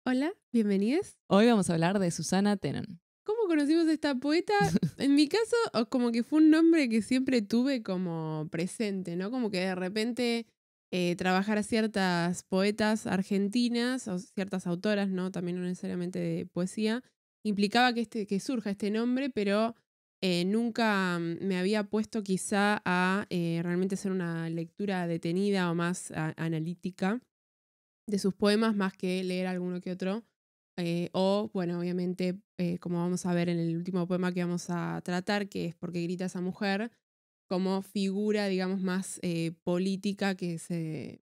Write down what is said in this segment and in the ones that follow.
Hola, bienvenidos. Hoy vamos a hablar de Susana Tenen. ¿Cómo conocimos a esta poeta? En mi caso, como que fue un nombre que siempre tuve como presente, ¿no? Como que de repente trabajar a ciertas poetas argentinas o ciertas autoras, ¿no? También no necesariamente de poesía, implicaba que surja este nombre, pero nunca me había puesto quizá a realmente hacer una lectura detenida o más analítica de sus poemas, más que leer alguno que otro. O, bueno, obviamente, como vamos a ver en el último poema que vamos a tratar, que es Porque grita esa mujer, como figura, digamos, más política que se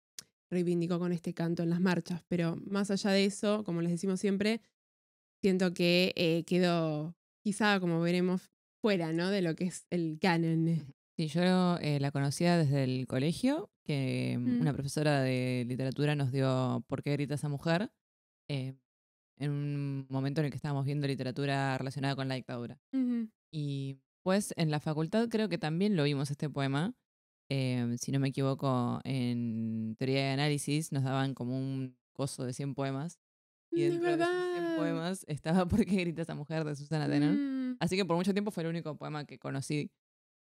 reivindicó con este canto en las marchas. Pero más allá de eso, como les decimos siempre, siento que quedó, quizá, como veremos, fuera, ¿no? De lo que es el canon. Sí, yo la conocía desde el colegio, que Mm, una profesora de literatura nos dio ¿Por qué grita esa mujer? eh, en un momento en el que estábamos viendo literatura relacionada con la dictadura. ujú. Y pues en la facultad creo que también lo vimos este poema. Si no me equivoco, en teoría de análisis nos daban como un coso de 100 poemas. Y Es dentro de esos 100 verdad. poemas estaba ¿Por qué grita esa mujer? De Susana Tenen. Mm, Así que por mucho tiempo fue el único poema que conocí.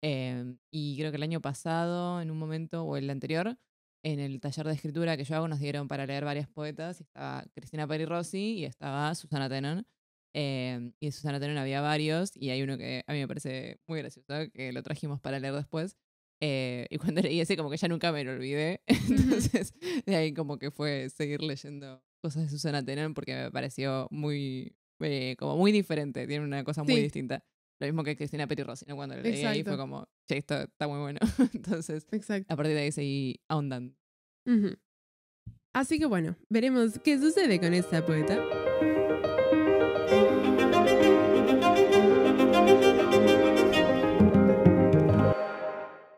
Y creo que el año pasado, en un momento, o el anterior, en el taller de escritura que yo hago, nos dieron para leer varias poetas. Y estaba Cristina Peri Rossi y estaba Susana Tenen. Y de Susana Tenen había varios. Y hay uno que a mí me parece muy gracioso, que lo trajimos para leer después. Y cuando leí ese, como que ya nunca me lo olvidé. ujú. Entonces, de ahí como que fue seguir leyendo cosas de Susana Tenen porque me pareció muy, como muy diferente. Tiene una cosa muy Sí, distinta. Lo mismo que Cristina Peri Rossi, ¿no? Cuando lo leí ahí fue exacto, como, che, esto está muy bueno. Entonces, exacto. a partir de ahí seguí ahondando. Ujú. Así que bueno, veremos qué sucede con esta poeta.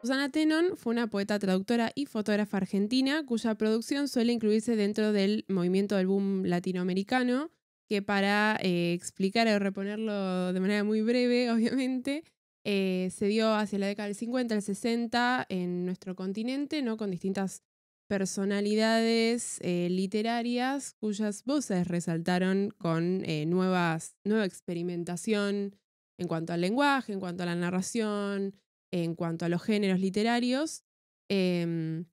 Susana Tenon fue una poeta, traductora y fotógrafa argentina cuya producción suele incluirse dentro del movimiento del boom latinoamericano, que para explicar o reponerlo de manera muy breve, obviamente, se dio hacia la década del 50, el 60 en nuestro continente, ¿no? Con distintas personalidades literarias cuyas voces resaltaron con nueva experimentación en cuanto al lenguaje, en cuanto a la narración, en cuanto a los géneros literarios. em,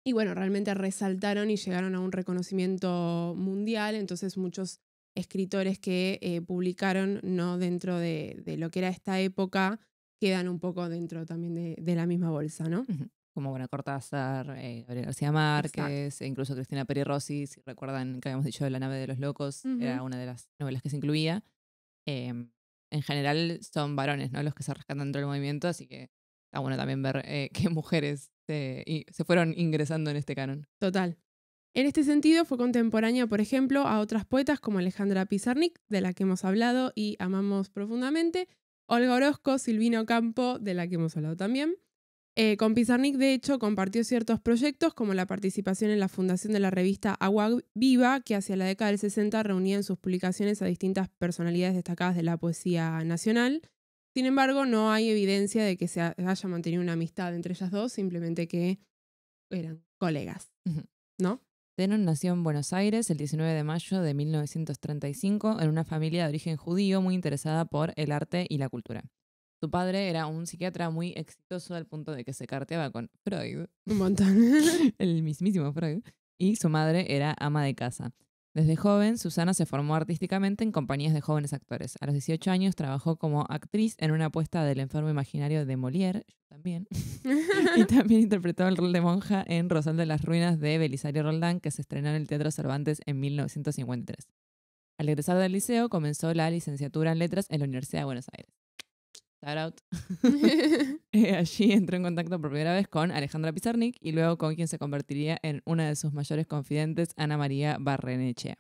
y bueno, realmente resaltaron y llegaron a un reconocimiento mundial. Entonces muchos escritores que publicaron no dentro de lo que era esta época quedan un poco dentro también de la misma bolsa, ¿no? Ujú. Como bueno, Cortázar, Gabriel García Exacto. Márquez, e incluso Cristina Peri Rossi, si recuerdan que habíamos dicho de La nave de los locos, Ujú. era una de las novelas que se incluía. Em, en general son varones, ¿no? Los que se rescatan dentro del movimiento, así que está bueno también ver qué mujeres se fueron ingresando en este canon. Total. En este sentido, fue contemporánea, por ejemplo, a otras poetas como Alejandra Pizarnik, de la que hemos hablado y amamos profundamente, Olga Orozco, Silvina Ocampo, de la que hemos hablado también. Con Pizarnik, de hecho, compartió ciertos proyectos como la participación en la fundación de la revista Agua Viva, que hacia la década del 60 reunía en sus publicaciones a distintas personalidades destacadas de la poesía nacional. Sin embargo, no hay evidencia de que se haya mantenido una amistad entre ellas dos, simplemente que eran colegas, Ujú. ¿no? Tenon nació en Buenos Aires el 19 de mayo de 1935 en una familia de origen judío muy interesada por el arte y la cultura. Su padre era un psiquiatra muy exitoso al punto de que se carteaba con Freud, Un montón. el mismísimo Freud, y su madre era ama de casa. Desde joven, Susana se formó artísticamente en compañías de jóvenes actores. A los 18 años trabajó como actriz en una apuesta del enfermo imaginario de Molière, yo también, y también interpretó el rol de monja en Rosal de las Ruinas de Belisario Roldán, que se estrenó en el Teatro Cervantes en 1953. Al egresar del liceo, comenzó la licenciatura en letras en la Universidad de Buenos Aires. Shout out. Allí entró en contacto por primera vez con Alejandra Pizarnik y luego con quien se convertiría en una de sus mayores confidentes, Ana María Barrenechea.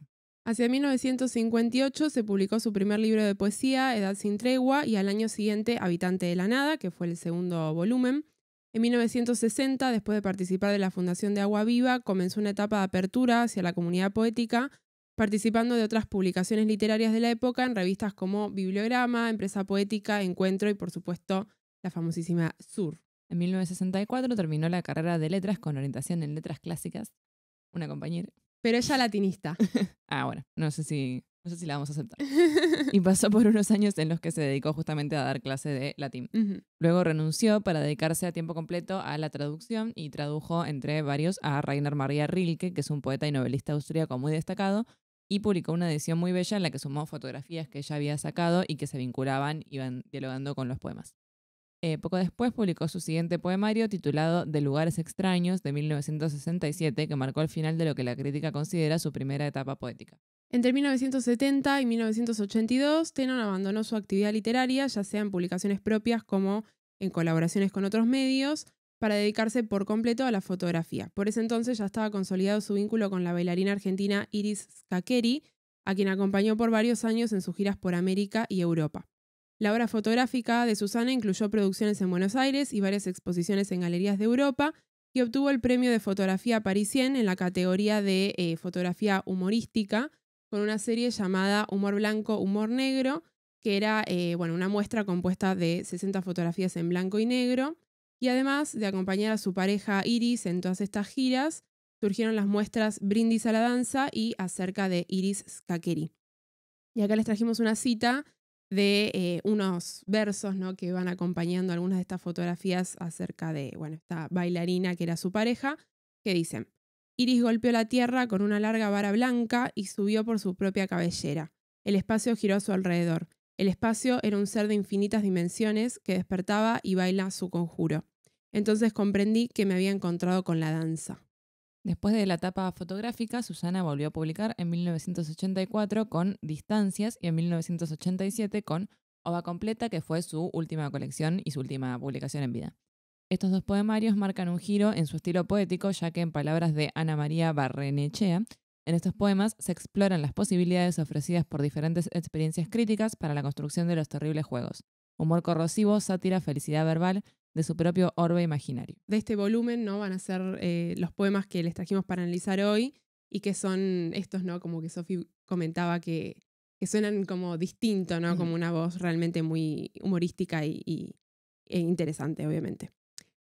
Hacia 1958 se publicó su primer libro de poesía, Edad sin tregua, y al año siguiente Habitante de la Nada, que fue el segundo volumen. En 1960, después de participar de la fundación de Agua Viva, comenzó una etapa de apertura hacia la comunidad poética, participando de otras publicaciones literarias de la época en revistas como Bibliograma, Empresa Poética, Encuentro y, por supuesto, la famosísima Sur. En 1964 terminó la carrera de letras con orientación en letras clásicas, una compañera. Pero ella latinista. Bueno, no sé si la vamos a aceptar. Y pasó por unos años en los que se dedicó justamente a dar clase de latín. Ujú. Luego renunció para dedicarse a tiempo completo a la traducción y tradujo, entre varios, a Rainer Maria Rilke, que es un poeta y novelista austríaco muy destacado, y publicó una edición muy bella en la que sumó fotografías que ella había sacado y que se vinculaban, iban dialogando con los poemas. Poco después publicó su siguiente poemario titulado De lugares extraños de 1967, que marcó el final de lo que la crítica considera su primera etapa poética. Entre 1970 y 1982, Tenon abandonó su actividad literaria, ya sea en publicaciones propias como en colaboraciones con otros medios, para dedicarse por completo a la fotografía. Por ese entonces ya estaba consolidado su vínculo con la bailarina argentina Iris Scaqueri, a quien acompañó por varios años en sus giras por América y Europa. La obra fotográfica de Susana incluyó producciones en Buenos Aires y varias exposiciones en galerías de Europa, y obtuvo el premio de fotografía parisien en la categoría de fotografía humorística, con una serie llamada Humor Blanco, Humor Negro, que era una muestra compuesta de 60 fotografías en blanco y negro. Y además de acompañar a su pareja Iris en todas estas giras, surgieron las muestras Brindis a la danza y Acerca de Iris Scaqueri. Y acá les trajimos una cita de unos versos, ¿no?, que van acompañando algunas de estas fotografías acerca de esta bailarina que era su pareja, que dicen: Iris golpeó la tierra con una larga vara blanca y subió por su propia cabellera. El espacio giró a su alrededor. El espacio era un ser de infinitas dimensiones que despertaba y baila su conjuro. Entonces comprendí que me había encontrado con la danza. Después de la etapa fotográfica, Susana volvió a publicar en 1984 con Distancias y en 1987 con Ova Completa, que fue su última colección y su última publicación en vida. Estos dos poemarios marcan un giro en su estilo poético, ya que en palabras de Ana María Barrenechea, en estos poemas se exploran las posibilidades ofrecidas por diferentes experiencias críticas para la construcción de los terribles juegos. Humor corrosivo, sátira, felicidad verbal, de su propio orbe imaginario. De este volumen, ¿no?, van a ser los poemas que les trajimos para analizar hoy, y que son estos, ¿no?, como que Sofi comentaba que suenan como distinto, ¿no?, como una voz realmente muy humorística e interesante, obviamente.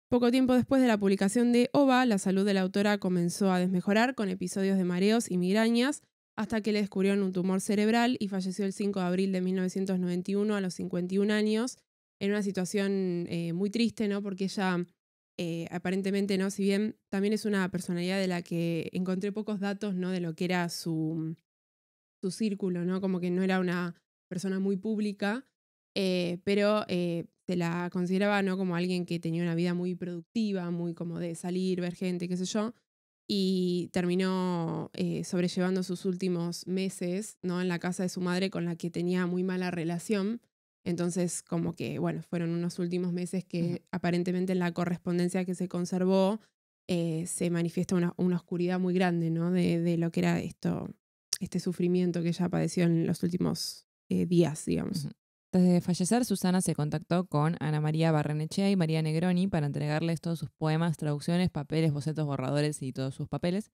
Poco tiempo después de la publicación de Ova, la salud de la autora comenzó a desmejorar con episodios de mareos y migrañas, hasta que le descubrieron un tumor cerebral y falleció el 5 de abril de 1991 a los 51 años, en una situación muy triste, ¿no?, porque ella aparentemente, ¿no?, si bien también es una personalidad de la que encontré pocos datos, ¿no?, de lo que era su círculo, ¿no?, como que no era una persona muy pública, pero se la consideraba, ¿no?, como alguien que tenía una vida muy productiva, muy como de salir, ver gente, qué sé yo, y terminó sobrellevando sus últimos meses, ¿no?, en la casa de su madre, con la que tenía muy mala relación. Entonces, como que, fueron unos últimos meses que aparentemente en la correspondencia que se conservó se manifiesta una oscuridad muy grande, ¿no?, de lo que era este sufrimiento que ella padeció en los últimos días, digamos. Antes de fallecer, Susana se contactó con Ana María Barrenechea y María Negroni para entregarles todos sus poemas, traducciones, papeles, bocetos, borradores y todos sus papeles.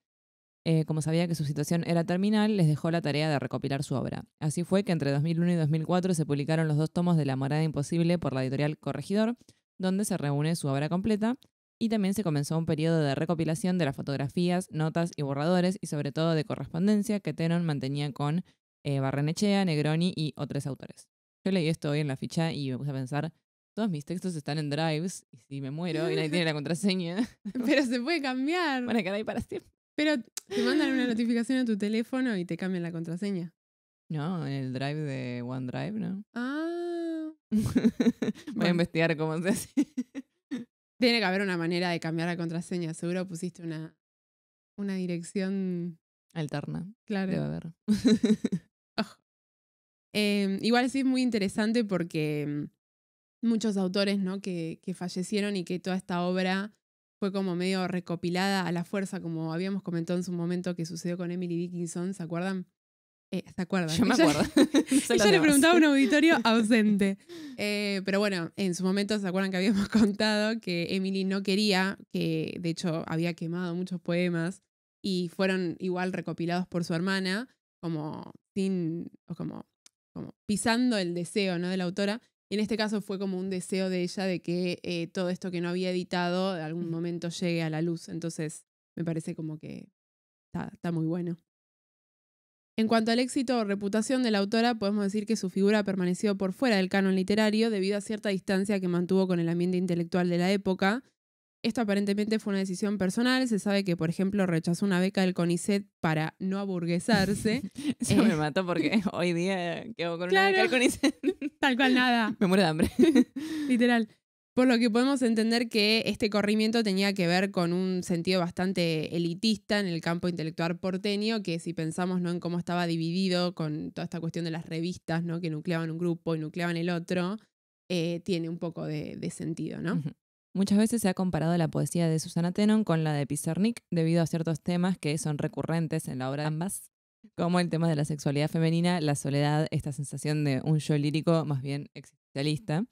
Como sabía que su situación era terminal, les dejó la tarea de recopilar su obra. Así fue que entre 2001 y 2004 se publicaron los 2 tomos de La morada imposible por la editorial Corregidor, donde se reúne su obra completa, y también se comenzó un periodo de recopilación de las fotografías, notas y borradores, y sobre todo de correspondencia que Tenon mantenía con Barrenechea, Negroni y otros autores. Yo leí esto hoy en la ficha y me puse a pensar, todos mis textos están en drives, y si me muero y nadie tiene la contraseña, Pero se puede cambiar. van a quedar ahí para siempre. Pero te mandan una notificación a tu teléfono y te cambian la contraseña. No, en el drive de OneDrive, ¿no? Ah. Voy a investigar cómo se hace. Tiene que haber una manera de cambiar la contraseña. Seguro pusiste una dirección Alterna. clara. Debe haber. Igual sí es muy interesante porque muchos autores, ¿no?, que fallecieron y que toda esta obra fue como medio recopilada a la fuerza, como habíamos comentado en su momento que sucedió con Emily Dickinson, ¿se acuerdan? ¿Se acuerdan? Yo me acuerdo. Ella le preguntaba a un auditorio ausente. Pero bueno, en su momento se acuerdan que habíamos contado que Emily no quería, que de hecho había quemado muchos poemas y fueron igual recopilados por su hermana, como pisando el deseo, ¿no?, de la autora. Y en este caso fue como un deseo de ella de que todo esto que no había editado de algún momento llegue a la luz. Entonces me parece como que está muy bueno. En cuanto al éxito o reputación de la autora, podemos decir que su figura permaneció por fuera del canon literario debido a cierta distancia que mantuvo con el ambiente intelectual de la época. Esto aparentemente fue una decisión personal. Se sabe que, por ejemplo, rechazó una beca del CONICET para no aburguesarse. Eso me mató porque hoy día quedo con una Claro. beca con Tal cual nada. Me muero de hambre. Literal. Por lo que podemos entender que este corrimiento tenía que ver con un sentido bastante elitista en el campo intelectual porteño, que si pensamos, ¿no?, en cómo estaba dividido con toda esta cuestión de las revistas, ¿no?, que nucleaban un grupo y nucleaban el otro, tiene un poco de sentido, ¿no? Ujú. Muchas veces se ha comparado la poesía de Susana Tenon con la de Pizarnik debido a ciertos temas que son recurrentes en la obra de ambas, como el tema de la sexualidad femenina, la soledad, esta sensación de un yo lírico más bien existencialista.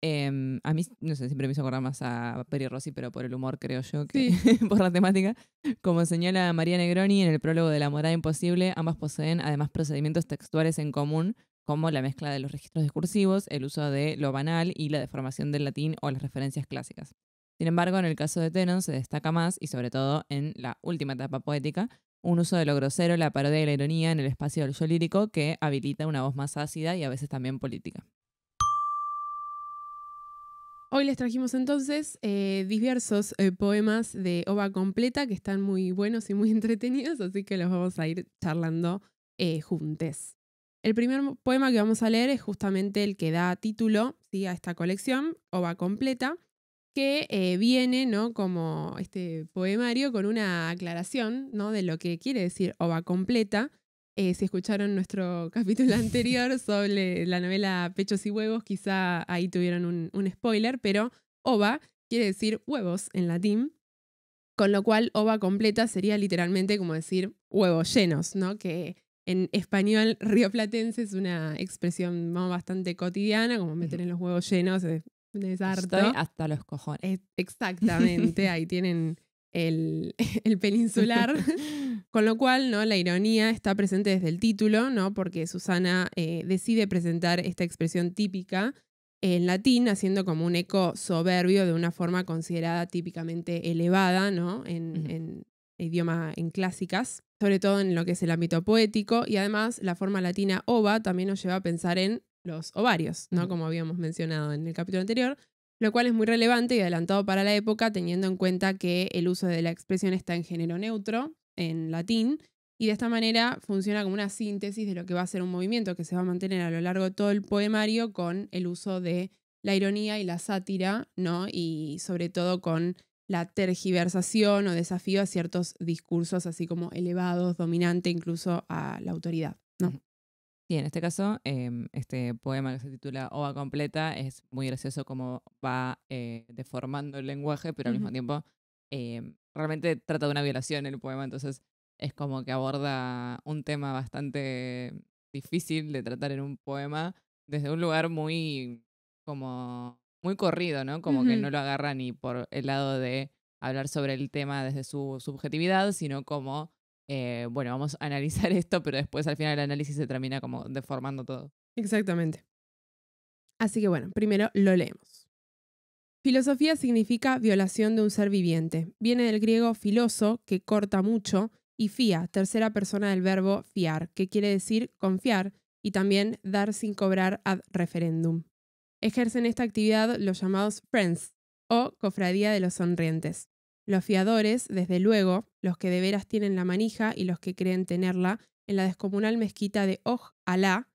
A mí, no sé, siempre me hizo acordar más a Peri Rossi, pero por el humor, creo yo, que Sí. por la temática. Como señala María Negroni en el prólogo de La morada imposible, ambas poseen además procedimientos textuales en común, como la mezcla de los registros discursivos, el uso de lo banal y la deformación del latín o las referencias clásicas. Sin embargo, en el caso de Tenon se destaca más, y sobre todo en la última etapa poética, un uso de lo grosero, la parodia y la ironía en el espacio del yo lírico que habilita una voz más ácida y a veces también política. Hoy les trajimos entonces diversos poemas de Ova Completa que están muy buenos y muy entretenidos, así que los vamos a ir charlando juntos. El primer poema que vamos a leer es justamente el que da título, ¿sí?, a esta colección, Ova Completa, que viene, ¿no?, como este poemario con una aclaración, ¿no?, de lo que quiere decir Ova Completa. Si escucharon nuestro capítulo anterior sobre la novela Pechos y Huevos, quizá ahí tuvieron un spoiler, pero ova quiere decir huevos en latín, con lo cual ova completa sería literalmente como decir huevos llenos, ¿no? Que en español rioplatense es una expresión bastante cotidiana, como meter en los huevos llenos es harto. Estoy hasta los cojones. Exactamente, ahí tienen el peninsular. Con lo cual, ¿no?, la ironía está presente desde el título, ¿no?, porque Susana decide presentar esta expresión típica en latín, haciendo como un eco soberbio de una forma considerada típicamente elevada, ¿no?, en idioma en clásicas, sobre todo en lo que es el ámbito poético, y además la forma latina ova también nos lleva a pensar en los ovarios, ¿no?, como habíamos mencionado en el capítulo anterior, lo cual es muy relevante y adelantado para la época, teniendo en cuenta que el uso de la expresión está en género neutro, en latín, y de esta manera funciona como una síntesis de lo que va a ser un movimiento que se va a mantener a lo largo de todo el poemario con el uso de la ironía y la sátira, ¿no?, y sobre todo con la tergiversación o desafío a ciertos discursos así como elevados, dominante incluso a la autoridad, ¿no? Sí, en este caso, este poema que se titula Ova Completa es muy gracioso como va deformando el lenguaje, pero al mismo tiempo realmente trata de una violación el poema, entonces es como que aborda un tema bastante difícil de tratar en un poema desde un lugar muy como muy corrido, ¿no? Como que no lo agarra ni por el lado de hablar sobre el tema desde su subjetividad, sino como bueno, vamos a analizar esto, pero después al final el análisis se termina como deformando todo. Exactamente. Así que bueno, primero lo leemos. Filosofía significa violación de un ser viviente. Viene del griego filoso, que corta mucho, y fía, tercera persona del verbo fiar, que quiere decir confiar, y también dar sin cobrar ad referendum. Ejercen esta actividad los llamados friends, o cofradía de los sonrientes. Los fiadores, desde luego, los que de veras tienen la manija y los que creen tenerla, en la descomunal mezquita de Oj Alá,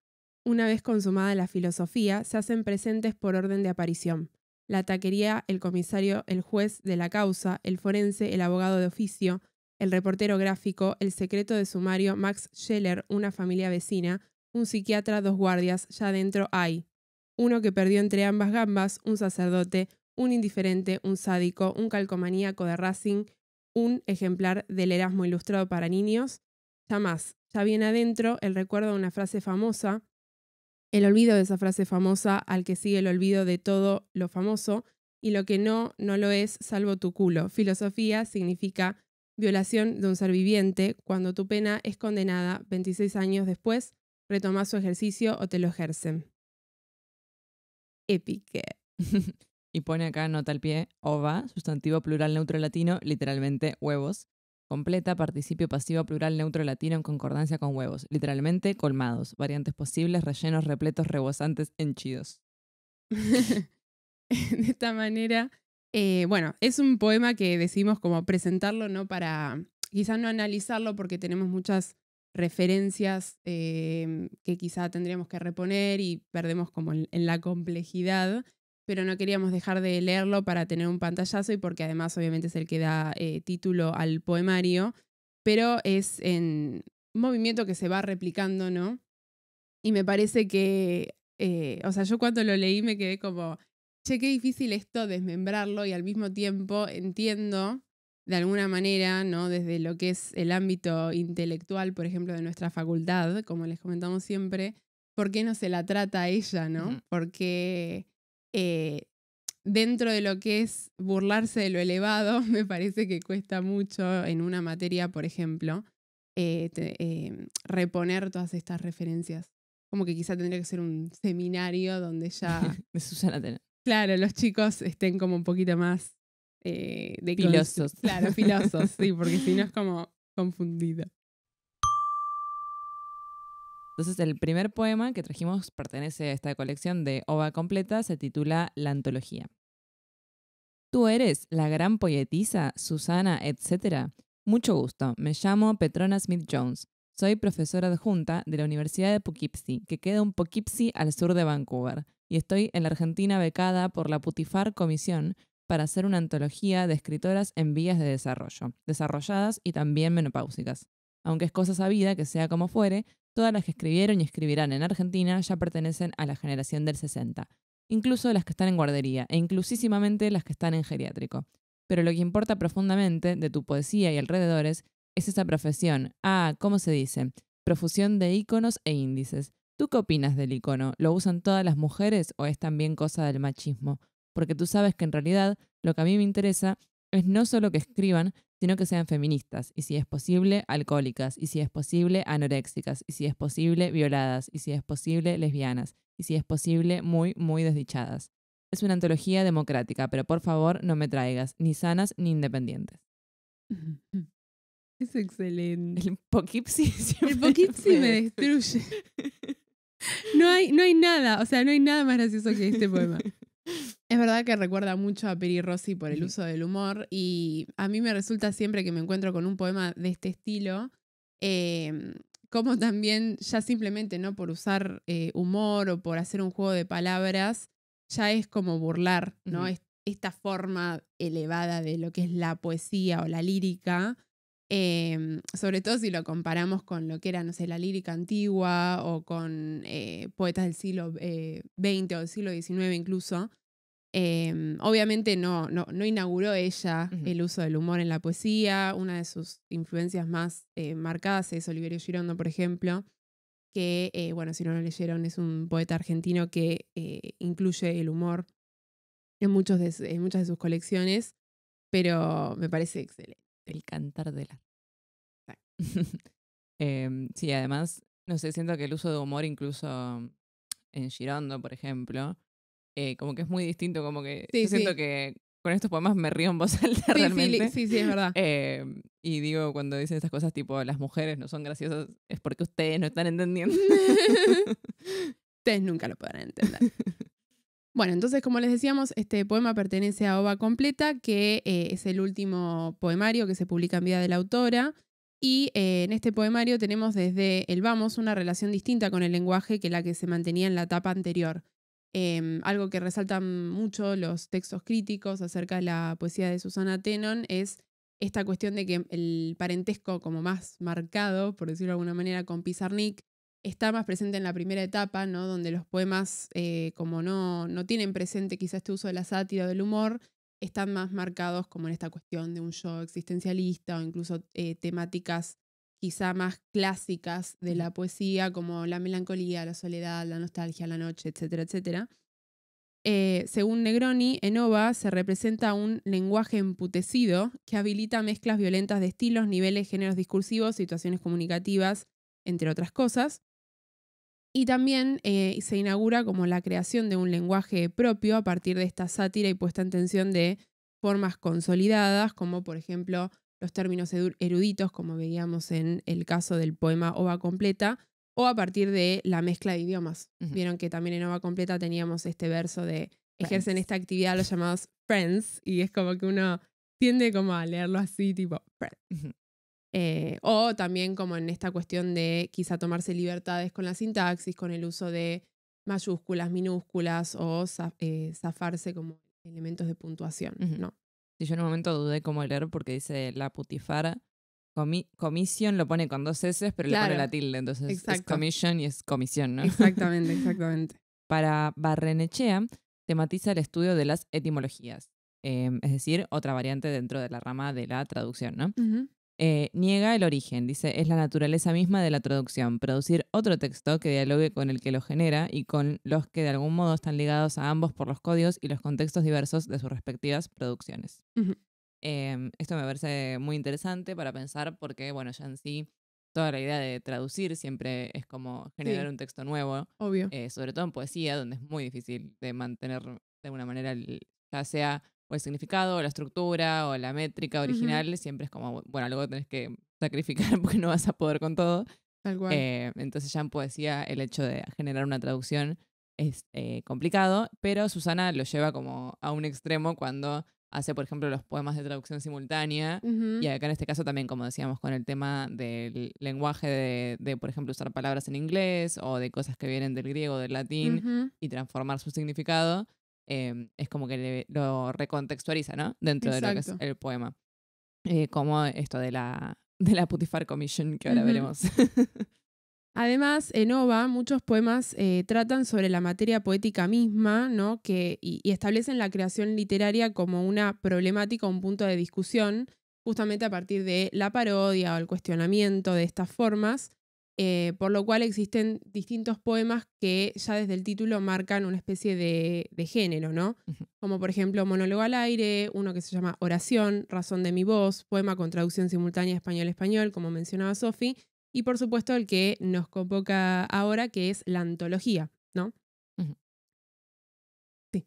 una vez consumada la filosofía, se hacen presentes por orden de aparición. La taquería, el comisario, el juez de la causa, el forense, el abogado de oficio, el reportero gráfico, el secreto de sumario, Max Scheller, una familia vecina, un psiquiatra, dos guardias, ya adentro hay uno que perdió entre ambas gambas, un sacerdote, un indiferente, un sádico, un calcomaníaco de Racing, un ejemplar del Erasmo ilustrado para niños. Ya más, ya viene adentro el recuerdo de una frase famosa, el olvido de esa frase famosa al que sigue el olvido de todo lo famoso, y lo que no lo es salvo tu culo. Filosofía significa violación de un ser viviente. Cuando tu pena es condenada 26 años después, retoma su ejercicio o te lo ejercen. Épique. Y pone acá nota al pie, ova, sustantivo plural neutro latino, literalmente huevos. Completa, participio pasivo, plural, neutro, latino en concordancia con huevos. Literalmente colmados. Variantes posibles, rellenos, repletos, rebosantes, henchidos. De esta manera, bueno, es un poema que decidimos como presentarlo, ¿no? Para quizás no analizarlo porque tenemos muchas referencias que quizá tendríamos que reponer y perdemos como en la complejidad, pero no queríamos dejar de leerlo para tener un pantallazo y porque además obviamente es el que da título al poemario, pero es en un movimiento que se va replicando, ¿no? Y me parece que, o sea, yo cuando lo leí me quedé como, che, qué difícil esto desmembrarlo y al mismo tiempo entiendo de alguna manera, ¿no? Desde lo que es el ámbito intelectual, por ejemplo, de nuestra facultad, como les comentamos siempre, por qué no se la trata a ella, ¿no? Ujú. Porque dentro de lo que es burlarse de lo elevado, me parece que cuesta mucho en una materia, por ejemplo, reponer todas estas referencias. Como que quizá tendría que ser un seminario donde ya, De Susana Tena. claro, los chicos estén como un poquito más Filosos. Claro, filosos, sí, porque si no es como confundido. Entonces, el primer poema que trajimos pertenece a esta colección de Ova Completa, se titula La Antología. Tú eres la gran poetisa, Susana, etc. Mucho gusto, me llamo Petrona Smith Jones. Soy profesora adjunta de la Universidad de Poughkeepsie, que queda un Poughkeepsie al sur de Vancouver, y estoy en la Argentina becada por la Putifar Comisión para hacer una antología de escritoras en vías de desarrollo, desarrolladas y también menopáusicas. Aunque es cosa sabida que sea como fuere, todas las que escribieron y escribirán en Argentina ya pertenecen a la generación del 60, incluso las que están en guardería e inclusísimamente las que están en geriátrico. Pero lo que importa profundamente de tu poesía y alrededores es esa profesión. ¿Cómo se dice? Profusión de íconos e índices. ¿Tú qué opinas del icono? ¿Lo usan todas las mujeres o es también cosa del machismo? Porque tú sabes que en realidad lo que a mí me interesa es no solo que escriban, sino que sean feministas, y si es posible, alcohólicas, y si es posible, anoréxicas, y si es posible, violadas, y si es posible, lesbianas, y si es posible, muy, muy desdichadas. Es una antología democrática, pero por favor no me traigas ni sanas ni independientes. Es excelente. El Poughkeepsie siempre El Poughkeepsie me destruye. No hay nada, o sea, no hay nada más gracioso que este poema. Es verdad que recuerda mucho a Peri Rossi por el Ujú. uso del humor y a mí me resulta siempre que me encuentro con un poema de este estilo, como también ya simplemente no por usar humor o por hacer un juego de palabras, ya es como burlar, ¿no? Ujú. Esta forma elevada de lo que es la poesía o la lírica, sobre todo si lo comparamos con lo que era, no sé, la lírica antigua o con poetas del siglo XX o del siglo XIX incluso. Obviamente no inauguró ella Ujú. el uso del humor en la poesía. Una de sus influencias más marcadas es Oliverio Girondo, por ejemplo, que, bueno, si no lo leyeron, es un poeta argentino que incluye el humor en muchas de sus colecciones, pero me parece excelente. El cantar de la... Sí, además, no sé, siento que el uso de humor incluso en Girondo, por ejemplo, como que es muy distinto, como que Sí, yo siento sí. que con estos poemas me río en voz alta Sí, sí, realmente. sí, sí, es verdad. Y digo, cuando dicen estas cosas tipo, las mujeres no son graciosas, es porque ustedes no están entendiendo. Ustedes nunca lo podrán entender. Bueno, entonces, como les decíamos, este poema pertenece a Ova Completa, que es el último poemario que se publica en vida de la autora. Y en este poemario tenemos desde el vamos una relación distinta con el lenguaje que la que se mantenía en la etapa anterior. Algo que resaltan mucho los textos críticos acerca de la poesía de Susana Tenoon es esta cuestión de que el parentesco como más marcado, por decirlo de alguna manera, con Pizarnik, está más presente en la primera etapa, ¿no? Donde los poemas, como no tienen presente quizás este uso de la sátira o del humor, están más marcados como en esta cuestión de un yo existencialista o incluso temáticas quizá más clásicas de la poesía, como la melancolía, la soledad, la nostalgia, la noche, etcétera, etcétera. Según Negroni, en Ova se representa un lenguaje emputecido que habilita mezclas violentas de estilos, niveles, géneros discursivos, situaciones comunicativas, entre otras cosas. Y también se inaugura como la creación de un lenguaje propio a partir de esta sátira y puesta en tensión de formas consolidadas, como por ejemplo los términos eruditos, como veíamos en el caso del poema Ova Completa, o a partir de la mezcla de idiomas. Vieron que también en Ova Completa teníamos este verso de ejercen esta actividad los llamados friends, y es como que uno tiende como a leerlo así, tipo friends. O también como en esta cuestión de quizá tomarse libertades con la sintaxis, con el uso de mayúsculas, minúsculas o zafarse como elementos de puntuación, ¿no? Sí, yo en un momento dudé cómo leer porque dice la putifara. Commission lo pone con 2 S, pero le pone la tilde, entonces exacto. Es commission y es comisión, ¿no? Exactamente. Para Barrenechea, tematiza el estudio de las etimologías, es decir, otra variante dentro de la rama de la traducción, ¿no? Niega el origen, dice, es la naturaleza misma de la traducción, producir otro texto que dialogue con el que lo genera y con los que de algún modo están ligados a ambos por los códigos y los contextos diversos de sus respectivas producciones. Esto me parece muy interesante para pensar porque, bueno, ya en sí, toda la idea de traducir siempre es como generar un texto nuevo. Obvio. Sobre todo en poesía, donde es muy difícil de mantener de alguna manera, ya sea o el significado, o la estructura, o la métrica original, siempre es como, bueno, luego tenés que sacrificar porque no vas a poder con todo. Tal cual. Entonces ya en poesía el hecho de generar una traducción es complicado, pero Susana lo lleva como a un extremo cuando hace, por ejemplo, los poemas de traducción simultánea. Y acá en este caso también, como decíamos, con el tema del lenguaje de, por ejemplo, usar palabras en inglés o de cosas que vienen del griego o del latín y transformar su significado, es como que lo recontextualiza, ¿no? Dentro de lo que es el poema. Como esto de la Putifar Commission, que ahora veremos. Además, en Ova, muchos poemas tratan sobre la materia poética misma, ¿no? Y establecen la creación literaria como una problemática, un punto de discusión, justamente a partir de la parodia o el cuestionamiento de estas formas, por lo cual existen distintos poemas que ya desde el título marcan una especie de género, ¿no? Como por ejemplo Monólogo al aire, uno que se llama Oración, Razón de mi voz, poema con traducción simultánea español-español, como mencionaba Sofi, y por supuesto el que nos convoca ahora, que es la antología, ¿no? Sí.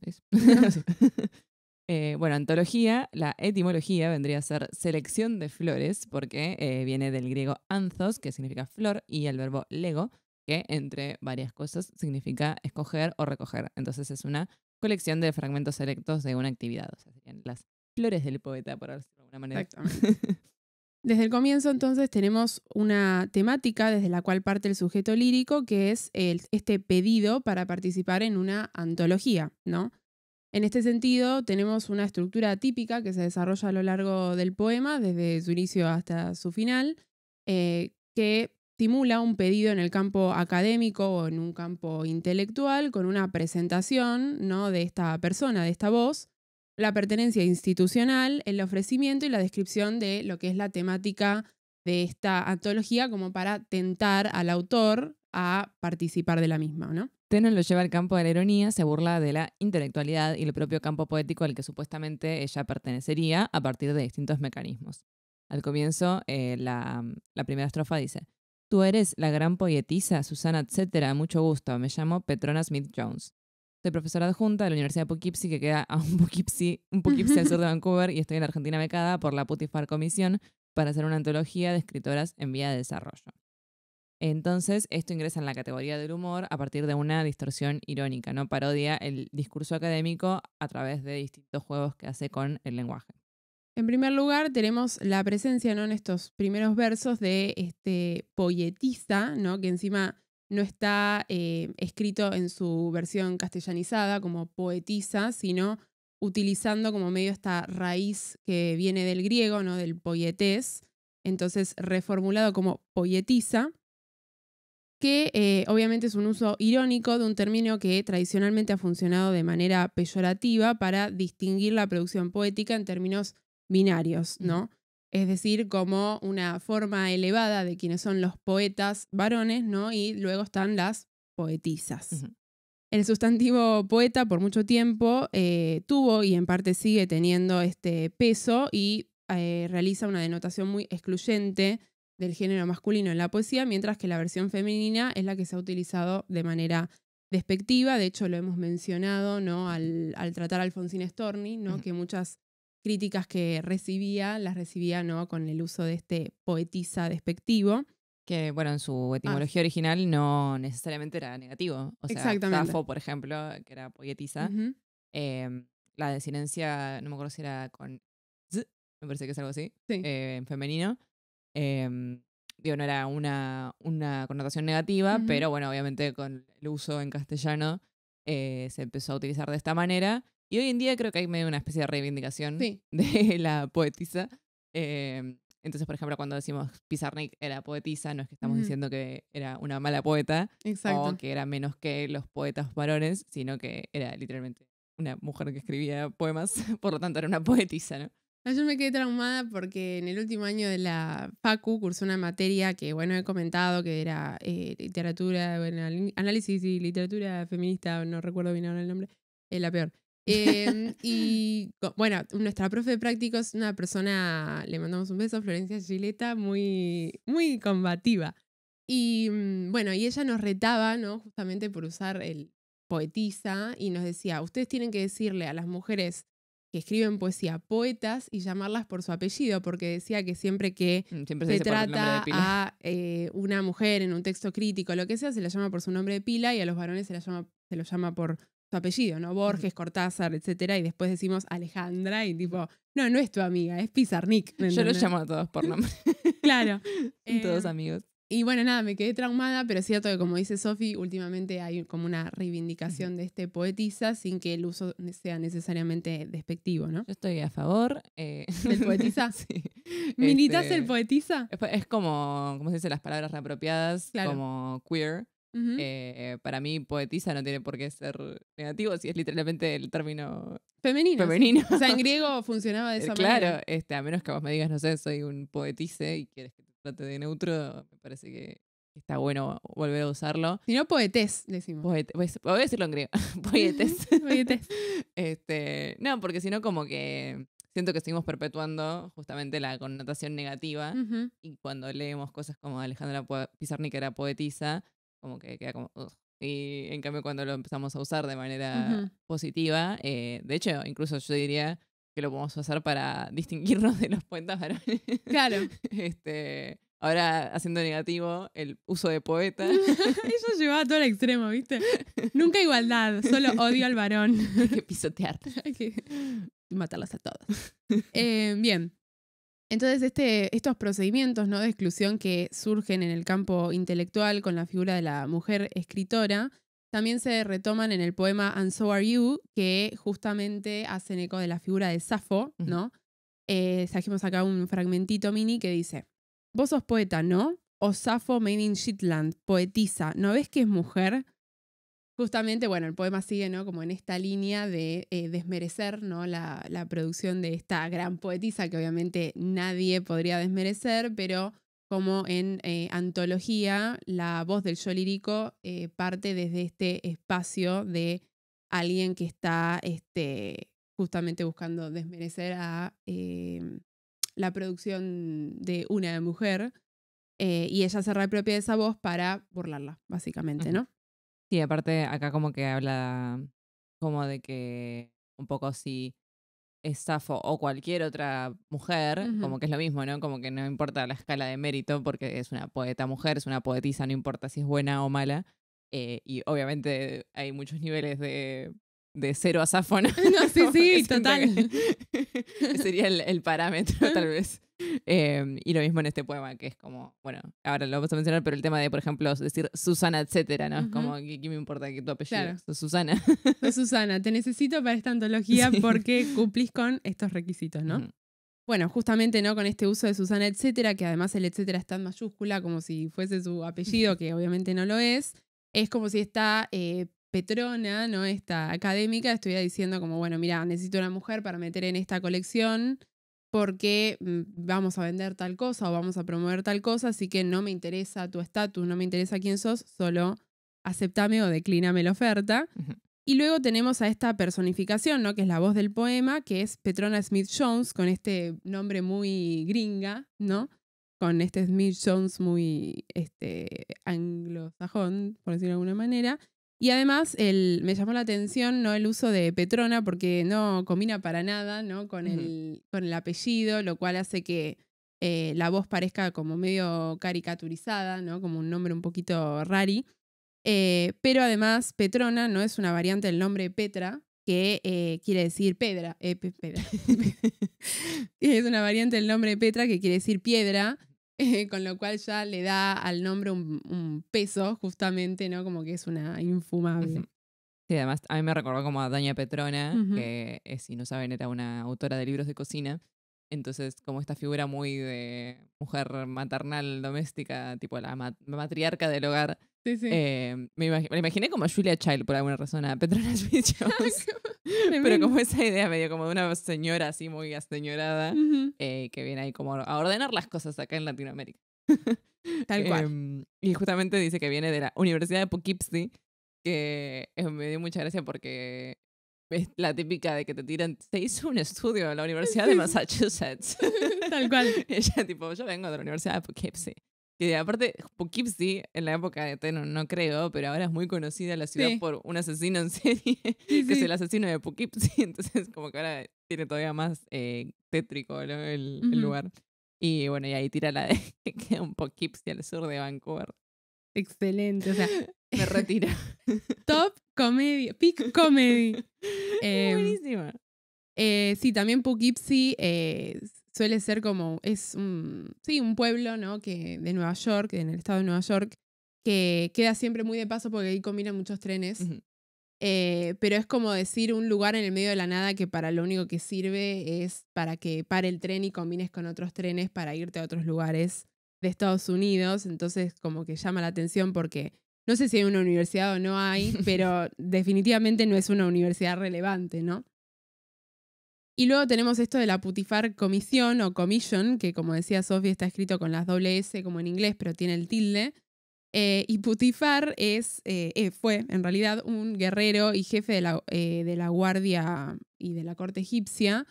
Bueno, antología, la etimología vendría a ser selección de flores, porque viene del griego anthos, que significa flor, y el verbo lego, que entre varias cosas significa escoger o recoger. Entonces es una colección de fragmentos selectos de una actividad. O sea, serían las flores del poeta, por decirlo de alguna manera. Exactamente. Desde el comienzo, entonces, tenemos una temática desde la cual parte el sujeto lírico, que es este pedido para participar en una antología, ¿no? En este sentido, tenemos una estructura típica que se desarrolla a lo largo del poema, desde su inicio hasta su final, que simula un pedido en el campo académico o en un campo intelectual con una presentación, ¿no? De esta persona, de esta voz, la pertenencia institucional, el ofrecimiento y la descripción de lo que es la temática de esta antología como para tentar al autor a participar de la misma, ¿no? Tenon lo lleva al campo de la ironía, se burla de la intelectualidad y el propio campo poético al que supuestamente ella pertenecería a partir de distintos mecanismos. Al comienzo, la primera estrofa dice: tú eres la gran poetisa, Susana, etcétera, mucho gusto, me llamo Petrona Smith Jones. Soy profesora adjunta de la Universidad de Poughkeepsie, que queda a un Poughkeepsie al sur de Vancouver, y estoy en la Argentina becada por la Putifar Commission para hacer una antología de escritoras en vía de desarrollo. Entonces, esto ingresa en la categoría del humor a partir de una distorsión irónica, ¿no? Parodia el discurso académico a través de distintos juegos que hace con el lenguaje. En primer lugar, tenemos la presencia, ¿no? En estos primeros versos de este poetisa, ¿no? Que encima no está escrito en su versión castellanizada como poetisa, sino utilizando como medio esta raíz que viene del griego, ¿no? Del poietés, entonces reformulado como poetisa, que obviamente es un uso irónico de un término que tradicionalmente ha funcionado de manera peyorativa para distinguir la producción poética en términos binarios, ¿no? Es decir, como una forma elevada de quienes son los poetas varones, ¿no? Y luego están las poetisas. El sustantivo poeta por mucho tiempo tuvo y en parte sigue teniendo este peso y realiza una denotación muy excluyente del género masculino en la poesía, mientras que la versión femenina es la que se ha utilizado de manera despectiva. De hecho, lo hemos mencionado, ¿no? al tratar a Alfonsina Storni, ¿no? Que críticas que recibía, las recibía, ¿no?, con el uso de este poetisa despectivo. Que, bueno, en su etimología original no necesariamente era negativo. O sea, Exactamente. Safo, por ejemplo, que era poetisa, Ujú. la desinencia, no me acuerdo si era con z, me parece que es algo así, Sí. en femenino. Digo, no era una connotación negativa, Ujú. pero bueno, obviamente con el uso en castellano se empezó a utilizar de esta manera. Y hoy en día creo que hay medio una especie de reivindicación Sí. de la poetisa. Entonces, por ejemplo, cuando decimos Pizarnik era poetisa, no es que estamos Ujú. diciendo que era una mala poeta o Exacto. que era menos que los poetas varones, sino que era literalmente una mujer que escribía poemas, por lo tanto era una poetisa, ¿no? Yo me quedé traumada porque en el último año de la facu cursé una materia que, bueno, he comentado que era literatura, bueno, análisis y literatura feminista, no recuerdo bien ahora el nombre, la peor. Bueno, nuestra profe de prácticos es una persona, le mandamos un beso, Florencia Gileta, muy, muy combativa. Y bueno, y ella nos retaba, ¿no?, justamente por usar el poetisa y nos decía, ustedes tienen que decirle a las mujeres que escriben poesía poetas y llamarlas por su apellido, porque decía que siempre que Siempre se se dice por el nombre de trata pila. a una mujer en un texto crítico, lo que sea, se la llama por su nombre de pila y a los varones se los llama por su apellido, ¿no? Borges, Cortázar, etcétera, y después decimos Alejandra y tipo, no, no es tu amiga, es Pizarnik, ¿me Yo los entendés? llamo a todos por nombre. Claro. Son todos Eh, amigos. y bueno, nada, me quedé traumada, pero es cierto que como dice Sofi, últimamente hay como una reivindicación de este poetisa sin que el uso sea necesariamente despectivo, ¿no? Yo estoy a favor. ¿Del poetisa? Sí. ¿Militas el poetisa? Es como, ¿cómo se dice? Las palabras reapropiadas, Claro. como queer. Ujú. Para mí, poetisa no tiene por qué ser negativo si es literalmente el término Femenino, sí. femenino. O sea, en griego funcionaba de esa Claro, manera. a menos que vos me digas, no sé, soy un poetice y quieres que te trate de neutro, me parece que está bueno volver a usarlo. Si no, poetés, decimos. Voy a decirlo en griego. Poetes. Poetés. No, porque si no, como que siento que seguimos perpetuando justamente la connotación negativa. Ujú. Y cuando leemos cosas como Alejandra Pizarnik era poetisa, como que queda como. "Ugh". Y en cambio, cuando lo empezamos a usar de manera Ujú. positiva, de hecho, incluso yo diría que lo podemos usar para distinguirnos de los poetas varones. Claro. Ahora, haciendo negativo el uso de poeta. Eso llevaba todo al extremo, ¿viste? Nunca igualdad, solo odio al varón. Hay que pisotear. Hay que matarlas a todas. Bien. Entonces, estos procedimientos, ¿no?, de exclusión que surgen en el campo intelectual con la figura de la mujer escritora, también se retoman en el poema And So Are You, que justamente hacen eco de la figura de Safo, ¿no? Trajimos acá un fragmentito mini que dice, vos sos poeta, ¿no? O Safo made in Shetland, poetisa, ¿no ves que es mujer? Justamente, bueno, el poema sigue, ¿no?, como en esta línea de desmerecer, ¿no?, la producción de esta gran poetisa que obviamente nadie podría desmerecer, pero como en antología, la voz del yo lírico parte desde este espacio de alguien que está justamente buscando desmerecer a la producción de una mujer y ella se reapropia de esa voz para burlarla, básicamente, ¿no? Sí, aparte acá como que habla como de que un poco si es Safo o cualquier otra mujer, Ujú. como que es lo mismo, ¿no? Como que no importa la escala de mérito porque es una poeta mujer, es una poetisa, no importa si es buena o mala. Y obviamente hay muchos niveles de cero a Safo, ¿no? No, sí, Como que sí, siento total. que sería el parámetro, tal vez. Y lo mismo en este poema, que es como, bueno, ahora lo vamos a mencionar, pero el tema de, por ejemplo, decir Susana, etcétera, ¿no? Es como, Ujú. ¿qué me importa que tu apellido? Claro. Sos Susana. Sos Susana, te necesito para esta antología Sí. porque cumplís con estos requisitos, ¿no? Ujú. Bueno, justamente, ¿no?, con este uso de Susana, etcétera, que además el etcétera está en mayúscula, como si fuese su apellido, que obviamente no lo es como si esta Petrona, ¿no?, esta académica, estuviera diciendo como, bueno, mira, necesito una mujer para meter en esta colección porque vamos a vender tal cosa o vamos a promover tal cosa, así que no me interesa tu estatus, no me interesa quién sos, solo aceptame o declíname la oferta. Ujú. Y luego tenemos a esta personificación, ¿no?, que es la voz del poema, que es Petrona Smith Jones, con este nombre muy gringa, ¿no? Con este Smith Jones muy anglosajón, por decirlo de alguna manera. Y además me llamó la atención, ¿no?, el uso de Petrona porque no combina para nada, ¿no?, con el apellido, lo cual hace que la voz parezca como medio caricaturizada, ¿no?, como un nombre un poquito rari. Pero además Petrona no es una variante del nombre Petra, que quiere decir pedra. Pedra. Es una variante del nombre Petra que quiere decir piedra, con lo cual ya le da al nombre un peso, justamente, ¿no? Como que es una infumable. Sí, además a mí me recordó como a Doña Petrona, Ujú. que si no saben era una autora de libros de cocina. Entonces, como esta figura muy de mujer maternal, doméstica, tipo la matriarca del hogar, Sí, sí. me imaginé como Julia Child por alguna razón, a Petrona Smith Jones. Pero Tremendo. como esa idea medio como de una señora así muy aseñorada, Ujú. que viene ahí como a ordenar las cosas acá en Latinoamérica. Tal cual. Y justamente dice que viene de la Universidad de Poughkeepsie, que me dio mucha gracia porque es la típica de que te tiran, se hizo un estudio en la Universidad de Sí, sí. Massachusetts. Tal cual. Ella tipo, yo vengo de la Universidad de Poughkeepsie. Y aparte, Poughkeepsie, en la época de Teno no creo, pero ahora es muy conocida la ciudad Sí. por un asesino en serie, Sí, que es sí. el asesino de Poughkeepsie. Entonces, como que ahora tiene todavía más tétrico, ¿no?, el Ujú. lugar. Y bueno, y ahí tira la de que queda un Poughkeepsie al sur de Vancouver. Excelente. O sea, Me retiro. top comedia, peak comedy. Es buenísima. Sí, también Poughkeepsie suele ser como, es un pueblo, ¿no?, de Nueva York, en el estado de Nueva York, que queda siempre muy de paso porque ahí combinan muchos trenes. Ujú. Pero es como decir un lugar en el medio de la nada que para lo único que sirve es para que pare el tren y combines con otros trenes para irte a otros lugares de Estados Unidos. Entonces como que llama la atención porque no sé si hay una universidad o no hay, pero definitivamente no es una universidad relevante, ¿no? Y luego tenemos esto de la Putifar Comisión o Commission, que como decía Sofía está escrito con las doble S como en inglés, pero tiene el tilde. Y Putifar fue en realidad un guerrero y jefe de la guardia y de la corte egipcia,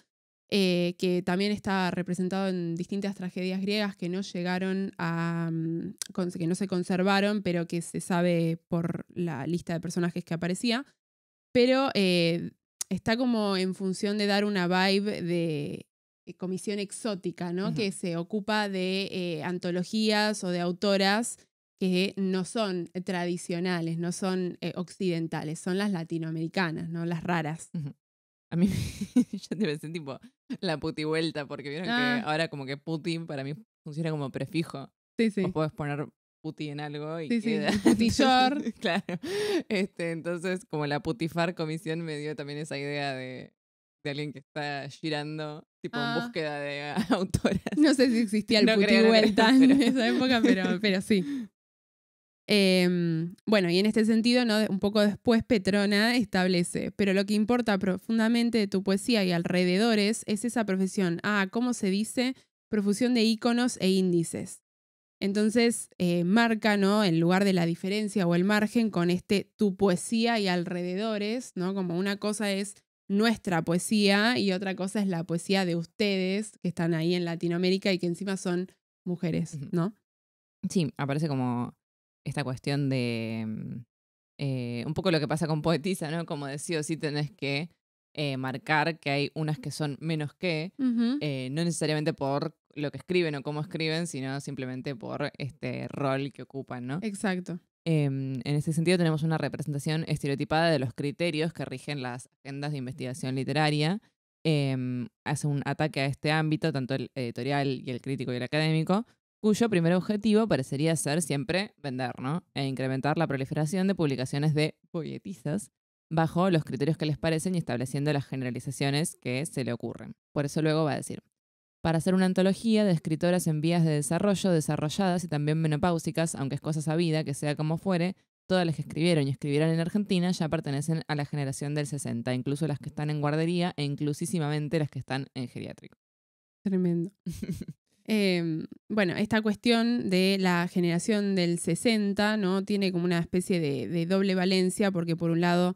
que también está representado en distintas tragedias griegas que no llegaron que no se conservaron, pero que se sabe por la lista de personajes que aparecía. Pero está como en función de dar una vibe de comisión exótica, ¿no? Ujú. Que se ocupa de antologías o de autoras que no son tradicionales, no son occidentales, son las latinoamericanas, ¿no? Las raras. Ujú. A mí, yo te pensé tipo la putivuelta, porque vieron que Ah, ahora como que puti para mí funciona como prefijo. sí, Vos sí. podés poner puti en algo y Sí, sí. queda. El Entonces, putillor. claro. Entonces, como la putifar comisión me dio también esa idea de alguien que está girando, tipo en Ah, búsqueda de autoras. no sé si existía el No creo, putivuelta pero. en esa época, pero sí. Bueno, y en este sentido, ¿no?, un poco después Petrona establece, pero lo que importa profundamente de tu poesía y alrededores es esa profesión. ¿Cómo se dice? Profusión de íconos e índices. Entonces, marca, ¿no?, el lugar de la diferencia o el margen con tu poesía y alrededores, ¿no? Como una cosa es nuestra poesía y otra cosa es la poesía de ustedes que están ahí en Latinoamérica y que encima son mujeres, Ujú. ¿no? Sí, aparece como esta cuestión de un poco lo que pasa con poetisa, ¿no? Como de sí o sí tenés que marcar que hay unas que son menos que, Ujú. no necesariamente por lo que escriben o cómo escriben, sino simplemente por este rol que ocupan, ¿no? Exacto. En ese sentido tenemos una representación estereotipada de los criterios que rigen las agendas de investigación literaria. Hace un ataque a este ámbito, tanto el editorial y el crítico y el académico, cuyo primer objetivo parecería ser siempre vender, ¿no? E incrementar la proliferación de publicaciones de poetisas bajo los criterios que les parecen y estableciendo las generalizaciones que se le ocurren. Por eso luego va a decir, para hacer una antología de escritoras en vías de desarrollo, desarrolladas y también menopáusicas, aunque es cosa sabida que sea como fuere, todas las que escribieron y escribirán en Argentina ya pertenecen a la generación del 60, incluso las que están en guardería e inclusivamente las que están en geriátrico. Tremendo. Bueno, esta cuestión de la generación del 60, ¿no?, tiene como una especie de doble valencia, porque por un lado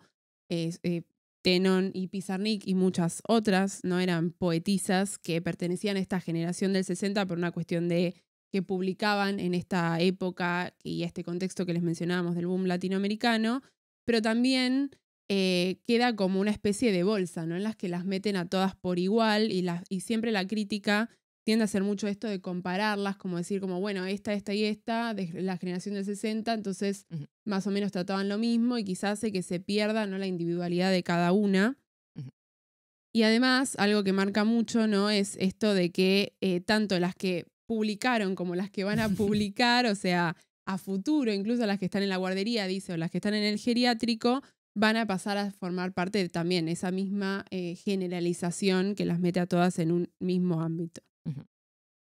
Tenon y Pizarnik y muchas otras no eran poetisas que pertenecían a esta generación del 60 por una cuestión de que publicaban en esta época y este contexto que les mencionábamos del boom latinoamericano, pero también queda como una especie de bolsa, ¿no? En las que las meten a todas por igual y siempre la crítica tiende a hacer mucho esto de compararlas, como decir como, bueno, esta y esta, de la generación del 60, entonces más o menos trataban lo mismo y quizás hace que se pierda, ¿no?, la individualidad de cada una. Y además, algo que marca mucho, ¿no?, es esto de que tanto las que publicaron como las que van a publicar, o sea, a futuro, incluso las que están en la guardería, dice, o las que están en el geriátrico, van a pasar a formar parte de también esa misma generalización que las mete a todas en un mismo ámbito.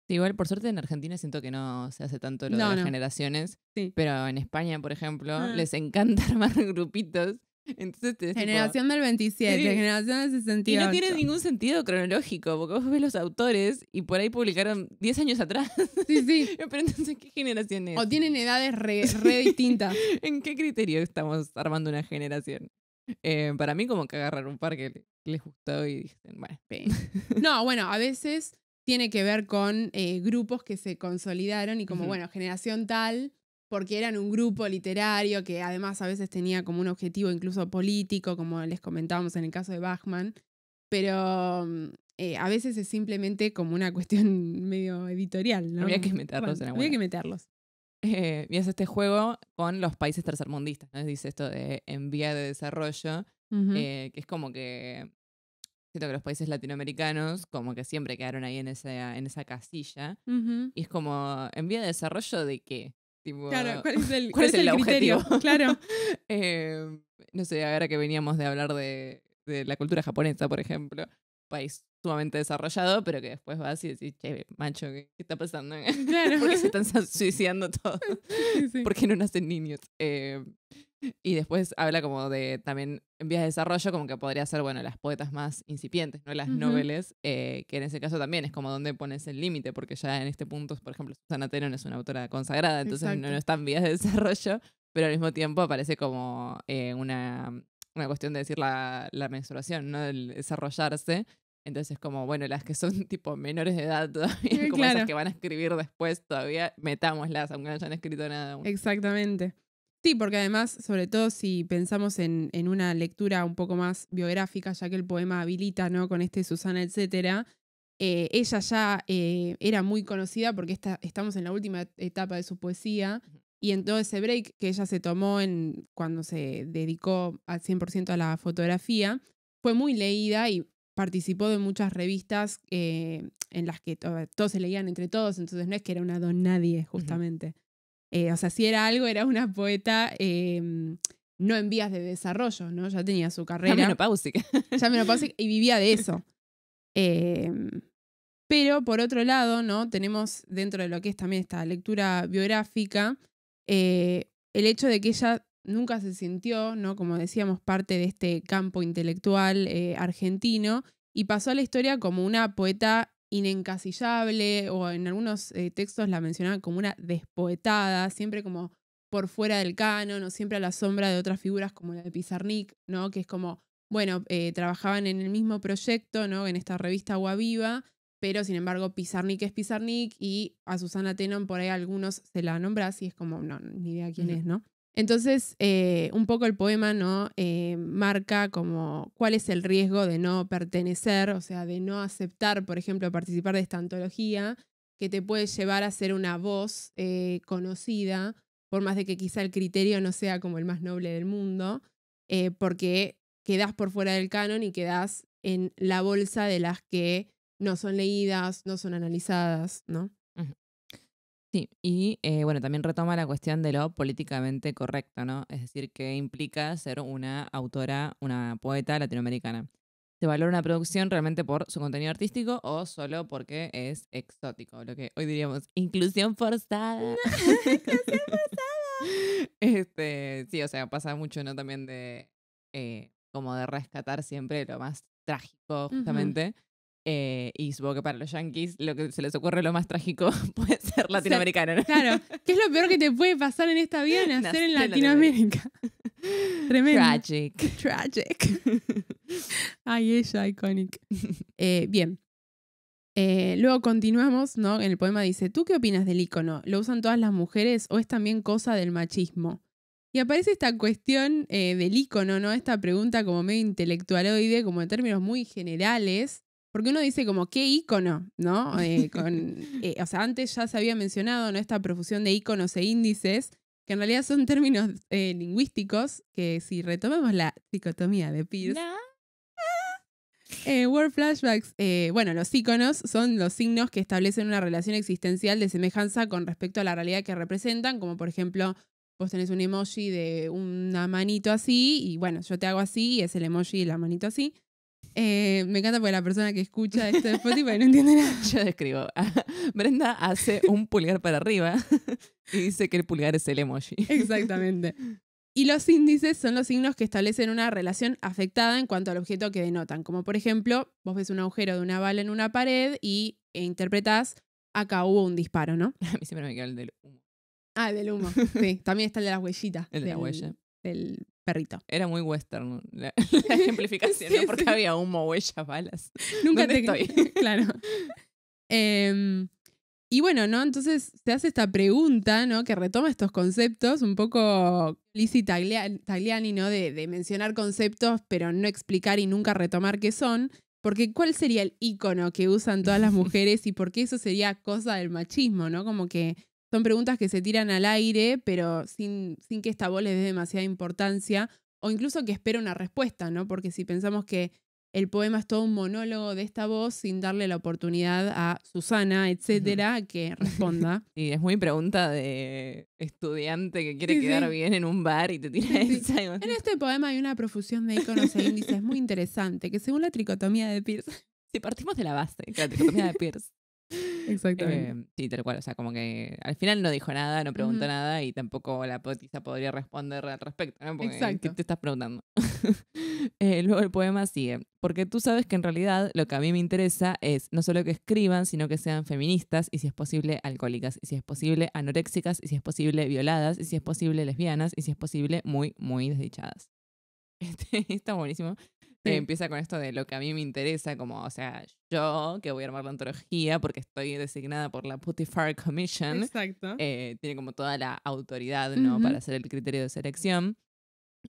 Sí, igual, por suerte en Argentina siento que no se hace tanto lo de las generaciones, Sí. pero en España, por ejemplo, les encanta armar grupitos. Entonces generación del 27, sí. Generación del 68. Y no tiene ningún sentido cronológico, porque vos ves los autores y por ahí publicaron 10 años atrás. Sí, sí. Pero entonces, ¿qué generación es? O tienen edades re distintas. ¿En qué criterio estamos armando una generación? Para mí como que agarraron un par que les gustó y dicen, bueno. No, bueno, a veces tiene que ver con grupos que se consolidaron y como, bueno, generación tal, porque eran un grupo literario que además a veces tenía como un objetivo incluso político, como les comentábamos en el caso de Bachman, pero a veces es simplemente como una cuestión medio editorial, ¿no? Había que meterlos en la buena. Había que meterlos. Y es este juego con los países tercermundistas, ¿no? Dice esto de en vía de desarrollo, que es como que siento que los países latinoamericanos como que siempre quedaron ahí en esa casilla. Y es como, ¿en vía de desarrollo de qué? Tipo, claro, ¿cuál es el objetivo? Criterio? Claro. No sé, ahora que veníamos de hablar de la cultura japonesa, por ejemplo, país sumamente desarrollado, pero que después vas y decís, che, macho, ¿qué está pasando? Claro. ¿Por qué se están suicidando todos? Sí. ¿Por qué no nacen niños? Y después habla como de también en vías de desarrollo, como que podría ser, bueno, las poetas más incipientes, ¿no? Las noveles, que en ese caso también es como donde pones el límite, porque ya en este punto, por ejemplo, Susana Tenono es una autora consagrada, entonces no está en vías de desarrollo, pero al mismo tiempo aparece como una cuestión de decir la menstruación, ¿no? El desarrollarse. Entonces, como, bueno, las que son tipo menores de edad todavía, como esas que van a escribir después, todavía metámoslas, aunque no hayan escrito nada aún. Exactamente. Sí, porque además, sobre todo si pensamos en una lectura un poco más biográfica, ya que el poema habilita, ¿no?, con Susana, etcétera, ella ya era muy conocida porque estamos en la última etapa de su poesía y en todo ese break que ella se tomó cuando se dedicó al 100% a la fotografía, fue muy leída y participó de muchas revistas en las que todos se leían entre todos, entonces no es que era una don nadie, justamente. O sea, si era algo, era una poeta no en vías de desarrollo, ¿no? Ya tenía su carrera. Ya menopáusica y vivía de eso. Pero por otro lado, ¿no?, tenemos dentro de lo que es también esta lectura biográfica, el hecho de que ella nunca se sintió, ¿no?, como decíamos, parte de este campo intelectual argentino y pasó a la historia como una poeta inencasillable, o en algunos textos la mencionaban como una despoetada, siempre como por fuera del canon o siempre a la sombra de otras figuras como la de Pizarnik, ¿no?, que es como, bueno, trabajaban en el mismo proyecto, ¿no?, en esta revista Agua Viva, pero sin embargo Pizarnik es Pizarnik y a Susana Tenono por ahí algunos se la nombra así, es como, no, ni idea quién es, ¿no? Entonces, un poco el poema, ¿no?, marca como cuál es el riesgo de no pertenecer, o sea, de no aceptar, por ejemplo, participar de esta antología, que te puede llevar a ser una voz conocida, por más de que quizá el criterio no sea como el más noble del mundo, porque quedás por fuera del canon y quedás en la bolsa de las que no son leídas, no son analizadas, ¿no? Sí, y bueno, también retoma la cuestión de lo políticamente correcto, ¿no? Es decir, que implica ser una autora, una poeta latinoamericana. ¿Se valora una producción realmente por su contenido artístico o solo porque es exótico? Lo que hoy diríamos inclusión forzada. Inclusión forzada. Sí, o sea, pasa mucho, ¿no? También de como de rescatar siempre lo más trágico, justamente. Y supongo que para los yanquis lo que se les ocurre lo más trágico puede ser latinoamericano, ¿no? Claro, ¿qué es lo peor que te puede pasar en esta vida? Nacer en Latinoamérica. Tremendo. Tragic. Ay, ella, iconic. Bien. Luego continuamos, ¿no? En el poema dice, ¿tú qué opinas del icono? ¿Lo usan todas las mujeres o es también cosa del machismo? Y aparece esta cuestión del ícono, ¿no? Esta pregunta como medio intelectualoide, como en términos muy generales, porque uno dice como, ¿qué ícono? ¿No? O sea, antes ya se había mencionado, ¿no? Esta profusión de íconos e índices, que en realidad son términos lingüísticos, que si retomamos la dicotomía de Peirce, No. Word flashbacks, bueno, los íconos son los signos que establecen una relación existencial de semejanza con respecto a la realidad que representan, como por ejemplo, vos tenés un emoji de una manito así, y bueno, yo te hago así, y es el emoji y la manito así. Me encanta porque la persona que escucha esto de Spotify no entiende nada. Yo describo. Brenda hace un pulgar para arriba y dice que el pulgar es el emoji. Exactamente. Y los índices son los signos que establecen una relación afectada en cuanto al objeto que denotan. Como por ejemplo, vos ves un agujero de una bala en una pared y interpretás, acá hubo un disparo, ¿no? A mí siempre me queda el del humo. Ah, del humo. Sí, también está el de las huellitas. El de la huella. Del perrito. Era muy western la ejemplificación, Sí, ¿no? Porque sí. había humo, huellas, balas. Nunca ¿Dónde te... estoy? Claro. Y bueno, ¿no? Entonces se hace esta pregunta, ¿no? Que retoma estos conceptos, un poco Lizzie Tagliani, ¿no? De mencionar conceptos, pero no explicar y nunca retomar qué son. Porque ¿cuál sería el ícono que usan todas las mujeres y por qué eso sería cosa del machismo, ¿no? Como que son preguntas que se tiran al aire, pero sin que esta voz les dé demasiada importancia, o incluso que espera una respuesta, ¿no? Porque si pensamos que el poema es todo un monólogo de esta voz sin darle la oportunidad a Susana, etcétera, que responda. Y es muy pregunta de estudiante que quiere Sí, quedar sí. bien en un bar y te tira Sí, sí. esa. Y vos En tipo, este poema hay una profusión de íconos e índices muy interesante, que según la tricotomía de Peirce. si partimos de la base, que la dicotomía de Pierce. Exactamente. Sí, tal cual. O sea, como que al final no dijo nada, no preguntó Ujú. nada y tampoco la poetisa podría responder al respecto, ¿no? Porque, ¿qué Exacto. te estás preguntando? Luego el poema sigue. Porque tú sabes que en realidad lo que a mí me interesa es no solo que escriban, sino que sean feministas y si es posible alcohólicas, y si es posible anoréxicas, y si es posible violadas, y si es posible lesbianas, y si es posible muy, muy desdichadas. Está buenísimo. Sí. Empieza con esto de lo que a mí me interesa, como, o sea, yo que voy a armar la antología porque estoy designada por la Puttifar Commission, Exacto. tiene como toda la autoridad, ¿no? Ujú. Para hacer el criterio de selección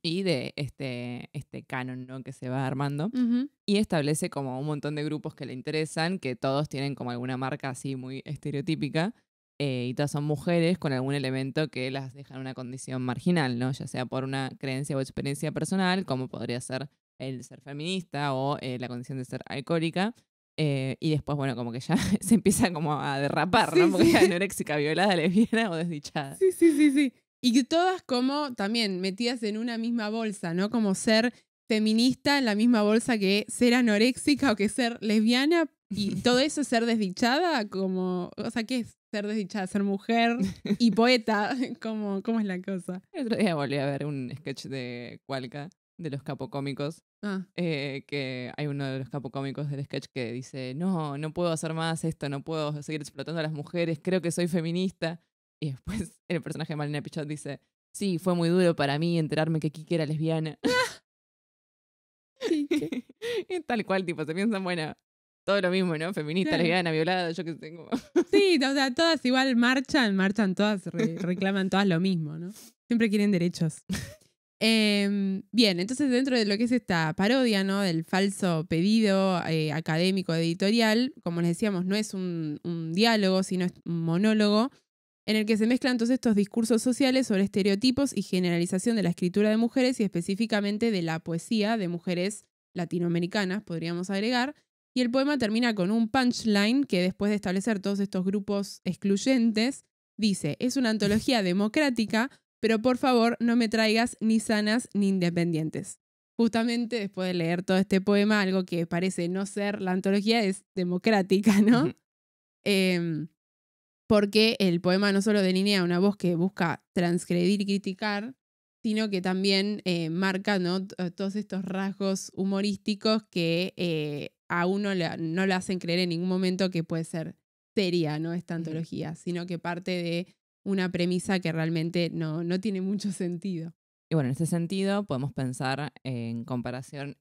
y de este canon, ¿no? Que se va armando. Ujú. Y establece como un montón de grupos que le interesan, que todos tienen como alguna marca así muy estereotípica. Y todas son mujeres con algún elemento que las deja en una condición marginal, ¿no? Ya sea por una creencia o experiencia personal, como podría ser el ser feminista o la condición de ser alcohólica. Y después, bueno, como que ya se empieza como a derrapar, ¿no? Sí, Porque sí. es anoréxica, violada, lesbiana o desdichada. Sí, sí, sí, sí. Y que todas como también metidas en una misma bolsa, ¿no? Como ser feminista en la misma bolsa que ser anoréxica o que ser lesbiana. Y todo eso es ser desdichada, como, o sea, ¿qué es ser desdichada? Ser mujer y poeta, ¿cómo es la cosa? El otro día volví a ver un sketch de Cualca, de los capocómicos, Ah, que hay uno de los capocómicos del sketch que dice, no, no puedo hacer más esto, no puedo seguir explotando a las mujeres, creo que soy feminista. Y después el personaje de Malina Pichot dice, sí, fue muy duro para mí enterarme que Kiki era lesbiana. sí, ¿qué? Y tal cual, tipo, se piensan, bueno, todo lo mismo, ¿no? Feminista, Claro. lesbiana, violada, yo qué sé. Como... Sí, o sea, todas igual marchan todas, reclaman todas lo mismo, ¿no? Siempre quieren derechos. Bien, entonces dentro de lo que es esta parodia, ¿no? Del falso pedido académico editorial, como les decíamos, no es un diálogo, sino es un monólogo, en el que se mezclan todos estos discursos sociales sobre estereotipos y generalización de la escritura de mujeres y específicamente de la poesía de mujeres latinoamericanas, podríamos agregar. Y el poema termina con un punchline que después de establecer todos estos grupos excluyentes, dice, es una antología democrática, pero por favor no me traigas ni sanas ni independientes. Justamente después de leer todo este poema, algo que parece no ser la antología es democrática, ¿no? Porque el poema no solo delinea una voz que busca transgredir y criticar, sino que también marca, ¿no? Todos estos rasgos humorísticos que a uno no le hacen creer en ningún momento que puede ser seria, ¿no? Esta antología, sino que parte de una premisa que realmente no tiene mucho sentido. Y bueno, en este sentido podemos pensar en comparación.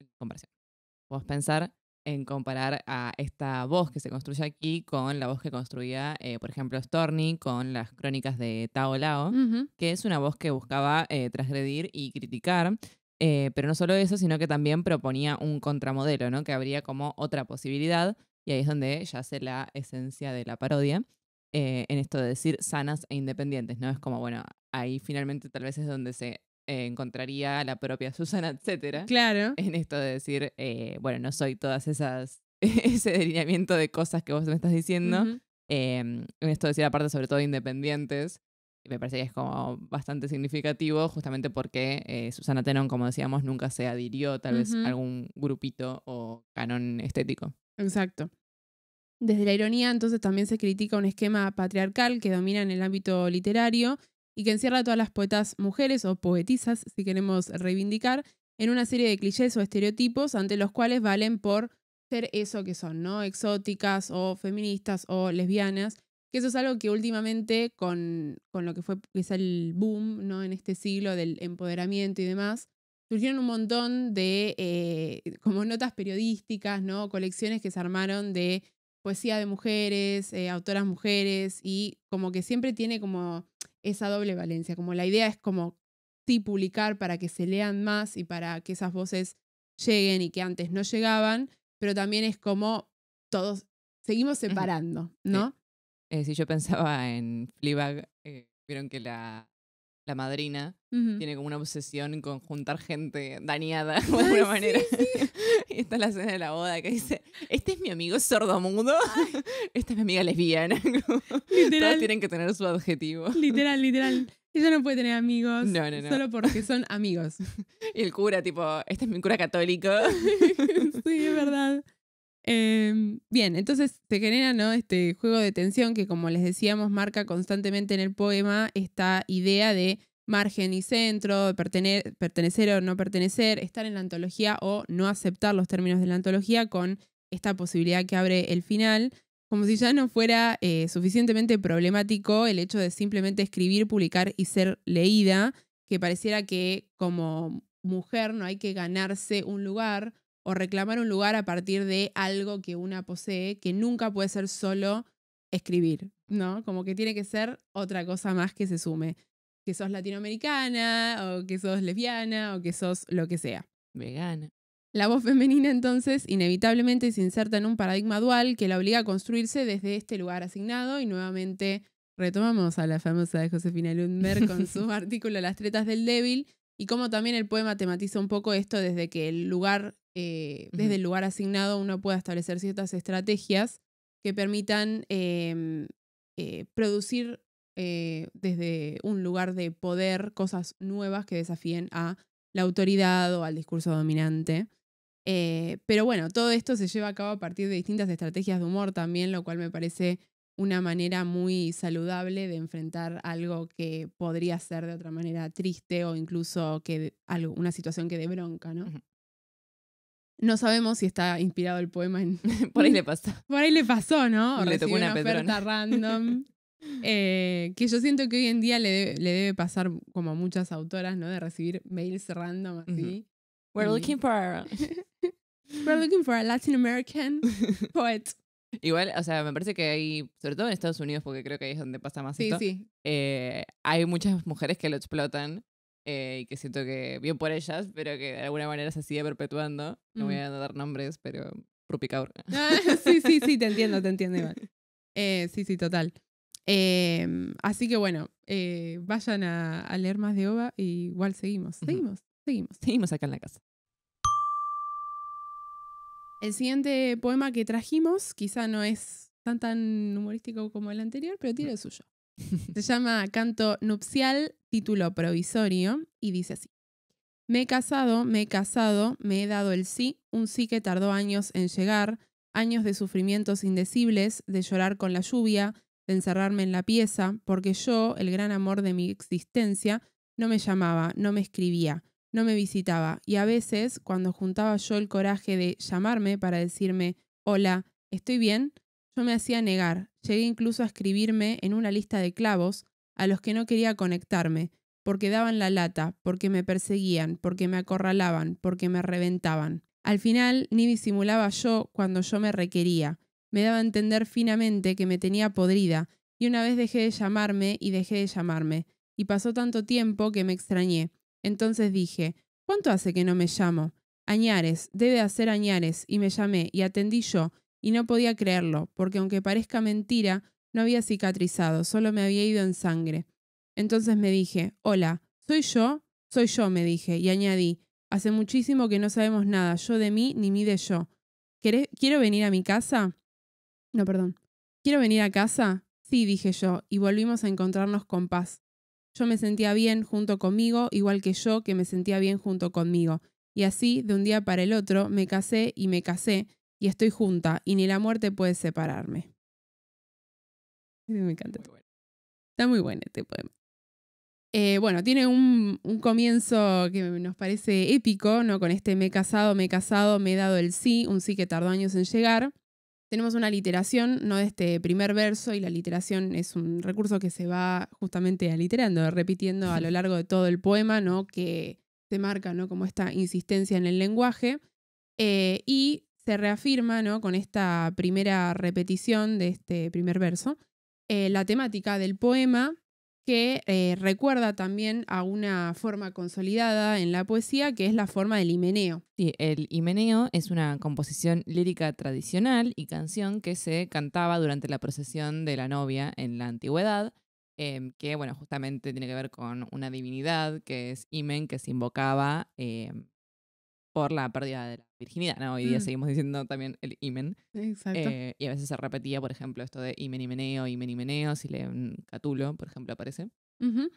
Podemos pensar en comparar a esta voz que se construye aquí con la voz que construía, por ejemplo, Storni con las crónicas de Tao Lao, Ujú. que es una voz que buscaba transgredir y criticar, pero no solo eso, sino que también proponía un contramodelo, ¿no? Que habría como otra posibilidad, y ahí es donde yace la esencia de la parodia, en esto de decir sanas e independientes, ¿no? Es como, bueno, ahí finalmente tal vez es donde se encontraría la propia Susana, etcétera, Claro. en esto de decir, bueno, no soy todas esas, ese delineamiento de cosas que vos me estás diciendo, Ujú. en esto de decir aparte sobre todo independientes, me parece que es como bastante significativo, justamente porque Susana Tenon, como decíamos, nunca se adhirió tal vez a Ujú. algún grupito o canon estético. Exacto. Desde la ironía, entonces, también se critica un esquema patriarcal que domina en el ámbito literario y que encierra a todas las poetas mujeres o poetisas, si queremos reivindicar, en una serie de clichés o estereotipos ante los cuales valen por ser eso que son, ¿no? Exóticas o feministas o lesbianas, que eso es algo que últimamente con lo que fue quizá el boom, ¿no? En este siglo del empoderamiento y demás, surgieron un montón de como notas periodísticas, ¿no? Colecciones que se armaron de poesía de mujeres, autoras mujeres, y como que siempre tiene como esa doble valencia, como la idea es como sí publicar para que se lean más y para que esas voces lleguen y que antes no llegaban, pero también es como todos seguimos Ujú. separando, Sí. ¿no? Si yo pensaba en Fleabag, vieron que la madrina Ujú. tiene como una obsesión con juntar gente dañada de Ay, alguna sí, manera. sí. Y está la escena de la boda que dice, este es mi amigo sordomudo, esta es mi amiga lesbiana. Como, todos Literal, tienen que tener su adjetivo. literal, literal. Ella no puede tener amigos No, no, no. solo porque son amigos. Y el cura, tipo, este es mi cura católico. Sí, es verdad. Bien, entonces se genera, ¿no? Este juego de tensión que, como les decíamos, marca constantemente en el poema esta idea de margen y centro, de pertenecer o no pertenecer, estar en la antología o no aceptar los términos de la antología, con esta posibilidad que abre el final, como si ya no fuera suficientemente problemático el hecho de simplemente escribir, publicar y ser leída, que pareciera que como mujer no hay que ganarse un lugar o reclamar un lugar a partir de algo que una posee, que nunca puede ser solo escribir, ¿no? Como que tiene que ser otra cosa más que se sume. Que sos latinoamericana, o que sos lesbiana, o que sos lo que sea. Vegana. La voz femenina, entonces, inevitablemente se inserta en un paradigma dual que la obliga a construirse desde este lugar asignado, y nuevamente retomamos a la famosa de Josefina Lundberg con su artículo Las tretas del débil, y cómo también el poema tematiza un poco esto desde que el lugar, desde el lugar asignado uno pueda establecer ciertas estrategias que permitan producir desde un lugar de poder cosas nuevas que desafíen a la autoridad o al discurso dominante. Pero bueno, todo esto se lleva a cabo a partir de distintas estrategias de humor también, lo cual me parece una manera muy saludable de enfrentar algo que podría ser de otra manera triste o incluso una situación que dé bronca, ¿no? Ujú. No sabemos si está inspirado el poema en... Por ahí le pasa. Por ahí le pasó, ¿no? O Le tocó recibió una una oferta Petrona. random. Que yo siento que hoy en día le debe pasar como a muchas autoras, ¿no? De recibir mails random Ujú. así. We're Y looking for... we're looking for a Latin American poet. Igual, o sea, me parece que hay, sobre todo en Estados Unidos, porque creo que ahí es donde pasa más Sí, esto, sí. hay muchas mujeres que lo explotan, y que siento que bien por ellas, pero que de alguna manera se sigue perpetuando. No voy Mm. a dar nombres, pero Rupi Kaur. Ah, sí, sí, sí, te entiendo igual. Sí, sí, total. Así que bueno, vayan a leer más de Oba y igual seguimos. Ujú. Seguimos. Seguimos acá en la casa. El siguiente poema que trajimos quizá no es tan humorístico como el anterior, pero tiene lo suyo. Se llama Canto Nupcial, título provisorio, y dice así. Me he casado, me he dado el sí, un sí que tardó años en llegar, años de sufrimientos indecibles, de llorar con la lluvia, de encerrarme en la pieza, porque yo, el gran amor de mi existencia, no me llamaba, no me escribía, no me visitaba, y a veces, cuando juntaba yo el coraje de llamarme para decirme, hola, ¿estoy bien?, yo me hacía negar, llegué incluso a escribirme en una lista de clavos a los que no quería conectarme, porque daban la lata, porque me perseguían, porque me acorralaban, porque me reventaban. Al final, ni disimulaba yo cuando yo me requería. Me daba a entender finamente que me tenía podrida, y una vez dejé de llamarme y dejé de llamarme. Y pasó tanto tiempo que me extrañé. Entonces dije, ¿cuánto hace que no me llamo? Añares, debe hacer Añares, y me llamé, y atendí yo, y no podía creerlo, porque aunque parezca mentira, no había cicatrizado, solo me había ido en sangre. Entonces me dije, hola, ¿soy yo? Soy yo, me dije, y añadí, hace muchísimo que no sabemos nada, yo de mí ni mí de yo. ¿Quiero venir a mi casa? No, perdón. ¿Quiero venir a casa? Sí, dije yo, y volvimos a encontrarnos con paz. Yo me sentía bien junto conmigo, igual que yo que me sentía bien junto conmigo. Y así, de un día para el otro, me casé, y estoy junta, y ni la muerte puede separarme. Me encanta. Está muy bueno este poema. Bueno, tiene un comienzo que nos parece épico, ¿no? Con este me he casado, me he dado el sí, un sí que tardó años en llegar. Tenemos una literación, ¿no? De este primer verso, y la literación es un recurso que se va justamente aliterando, repitiendo a lo largo de todo el poema, ¿no? Que se marca, ¿no? Como esta insistencia en el lenguaje. Y se reafirma, ¿no? Con esta primera repetición de este primer verso, la temática del poema, que recuerda también a una forma consolidada en la poesía, que es la forma del himeneo. Sí, el himeneo es una composición lírica tradicional y canción que se cantaba durante la procesión de la novia en la antigüedad, que, bueno, justamente tiene que ver con una divinidad que es Himen, que se invocaba por la pérdida de la virginidad, ¿no? Hoy día seguimos diciendo también el Himen. Exacto. Y a veces se repetía, por ejemplo, esto de Himen Himeneo, si leen Catulo, por ejemplo, aparece. Ujú.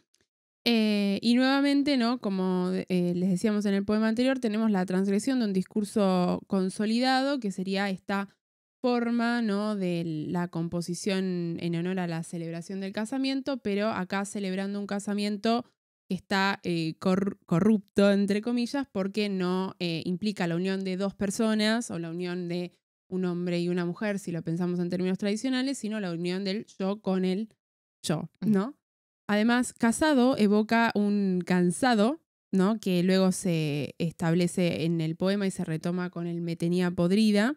Y nuevamente, ¿no? Como les decíamos en el poema anterior, tenemos la transgresión de un discurso consolidado, que sería esta forma, ¿no? De la composición en honor a la celebración del casamiento, pero acá celebrando un casamiento que está corrupto, entre comillas, porque no implica la unión de dos personas o la unión de un hombre y una mujer, si lo pensamos en términos tradicionales, sino la unión del yo con el yo, ¿no? Además, casado evoca un cansado, ¿no? Que luego se establece en el poema y se retoma con el me tenía podrida,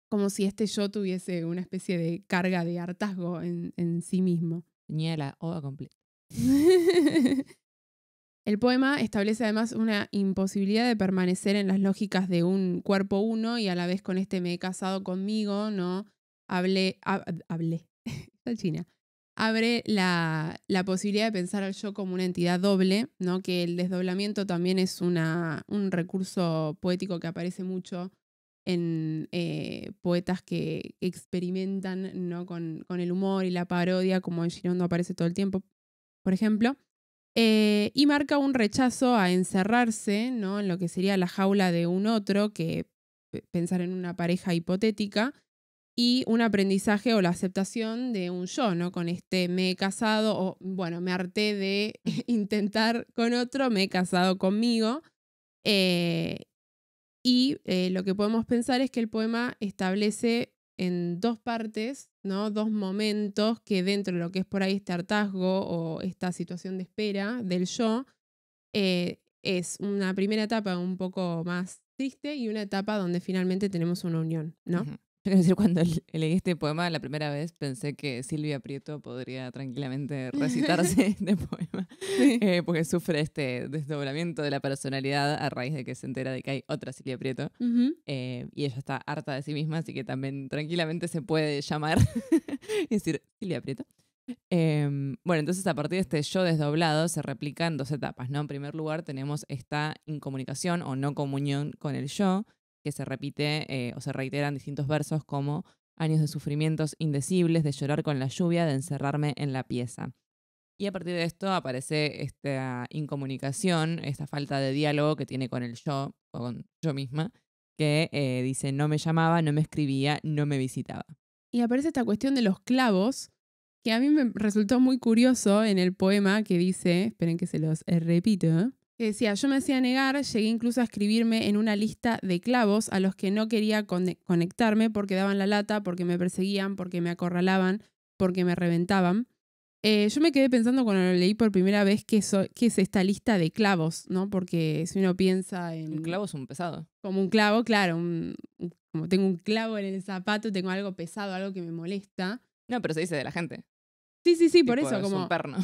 como si este yo tuviese una especie de carga de hartazgo en sí mismo. Tenía la ova completa. El poema establece además una imposibilidad de permanecer en las lógicas de un cuerpo uno, y a la vez con este me he casado conmigo, ¿no? Hablé, está china. Abre la posibilidad de pensar al yo como una entidad doble, ¿no? Que el desdoblamiento también es un recurso poético que aparece mucho en poetas que experimentan, ¿no? con el humor y la parodia, como en Girondo aparece todo el tiempo, por ejemplo. Y marca un rechazo a encerrarse, ¿no? En lo que sería la jaula de un otro, que pensar en una pareja hipotética, y un aprendizaje o la aceptación de un yo, ¿no? Con este me he casado, o bueno, me harté de intentar con otro, me he casado conmigo. Lo que podemos pensar es que el poema establece en dos partes, ¿no? Dos momentos que dentro de lo que es por ahí este hartazgo o esta situación de espera del yo, es una primera etapa un poco más triste y una etapa donde finalmente tenemos una unión, ¿no? Yo quiero decir, cuando leí este poema la primera vez, pensé que Silvia Prieto podría tranquilamente recitarse este poema, Sí. porque sufre este desdoblamiento de la personalidad a raíz de que se entera de que hay otra Silvia Prieto, Ujú. y ella está harta de sí misma, así que también tranquilamente se puede llamar y decir Silvia Prieto. Bueno, entonces a partir de este yo desdoblado se replica en dos etapas, ¿no? En primer lugar tenemos esta incomunicación o no comunión con el yo, que se repite o se reitera en distintos versos como años de sufrimientos indecibles, de llorar con la lluvia, de encerrarme en la pieza. Y a partir de esto aparece esta incomunicación, esta falta de diálogo que tiene con el yo, o con yo misma, que dice no me llamaba, no me escribía, no me visitaba. Y aparece esta cuestión de los clavos, que a mí me resultó muy curioso en el poema, que dice, esperen que se los repito, que decía, yo me hacía negar, llegué incluso a escribirme en una lista de clavos a los que no quería conectarme porque daban la lata, porque me perseguían, porque me acorralaban, porque me reventaban. Yo me quedé pensando cuando lo leí por primera vez qué es esta lista de clavos, ¿no? Porque si uno piensa Un en clavo es un pesado. como un clavo, claro, como tengo un clavo en el zapato, tengo algo pesado, algo que me molesta. No, pero se dice de la gente. Sí, por Tipo, eso, es un perno.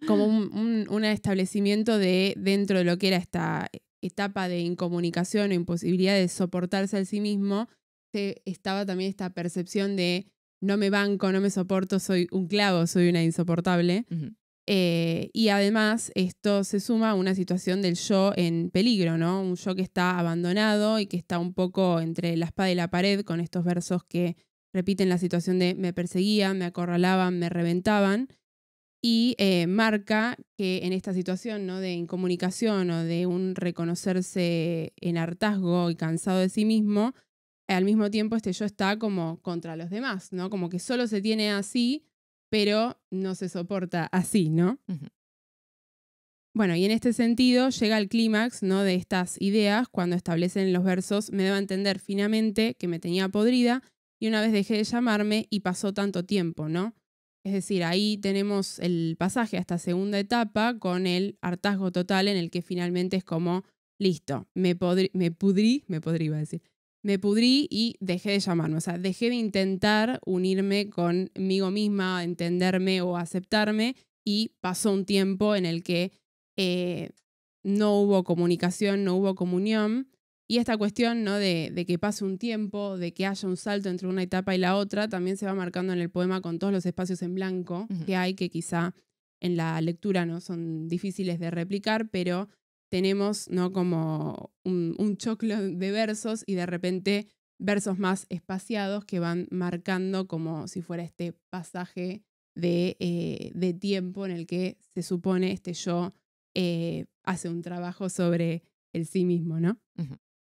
como un establecimiento de dentro de lo que era esta etapa de incomunicación o imposibilidad de soportarse a sí mismo, estaba también esta percepción de no me banco, no me soporto, soy un clavo, soy una insoportable. Ujú. Y además esto se suma a una situación del yo en peligro, ¿no? Un yo que está abandonado y que está un poco entre la espada y la pared con estos versos que repiten la situación de me perseguían, me acorralaban, me reventaban. Y marca que en esta situación, ¿no? De incomunicación o de un reconocerse en hartazgo y cansado de sí mismo, al mismo tiempo este yo está como contra los demás, ¿no? Como que solo se tiene así, pero no se soporta así, ¿no? Ujú. Bueno, y en este sentido llega el clímax, ¿no? De estas ideas cuando establecen los versos, me debo entender finamente que me tenía podrida y una vez dejé de llamarme y pasó tanto tiempo, ¿no? Es decir, ahí tenemos el pasaje a esta segunda etapa con el hartazgo total en el que finalmente es como, listo, me pudrí y dejé de llamarme, o sea, dejé de intentar unirme conmigo misma, entenderme o aceptarme y pasó un tiempo en el que eh, no hubo comunicación, no hubo comunión. Y esta cuestión, ¿no? de que pase un tiempo, de que haya un salto entre una etapa y la otra, también se va marcando en el poema con todos los espacios en blanco Ujú. que hay, que quizá en la lectura no son difíciles de replicar, pero tenemos, ¿no? Como un choclo de versos y de repente versos más espaciados que van marcando como si fuera este pasaje de tiempo en el que se supone este yo hace un trabajo sobre el sí mismo, ¿no? Ujú.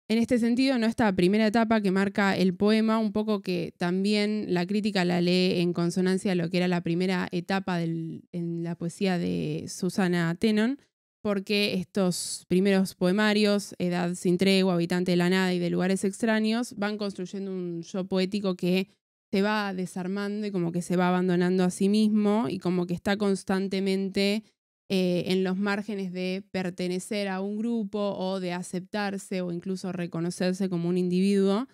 En este sentido, ¿no? Esta primera etapa que marca el poema, un poco que también la crítica la lee en consonancia a lo que era la primera etapa en la poesía de Susana Tenon, porque estos primeros poemarios, Edad sin tregua, Habitante de la nada y de lugares extraños, van construyendo un yo poético que se va desarmando y como que se va abandonando a sí mismo y como que está constantemente en los márgenes de pertenecer a un grupo o de aceptarse o incluso reconocerse como un individuo.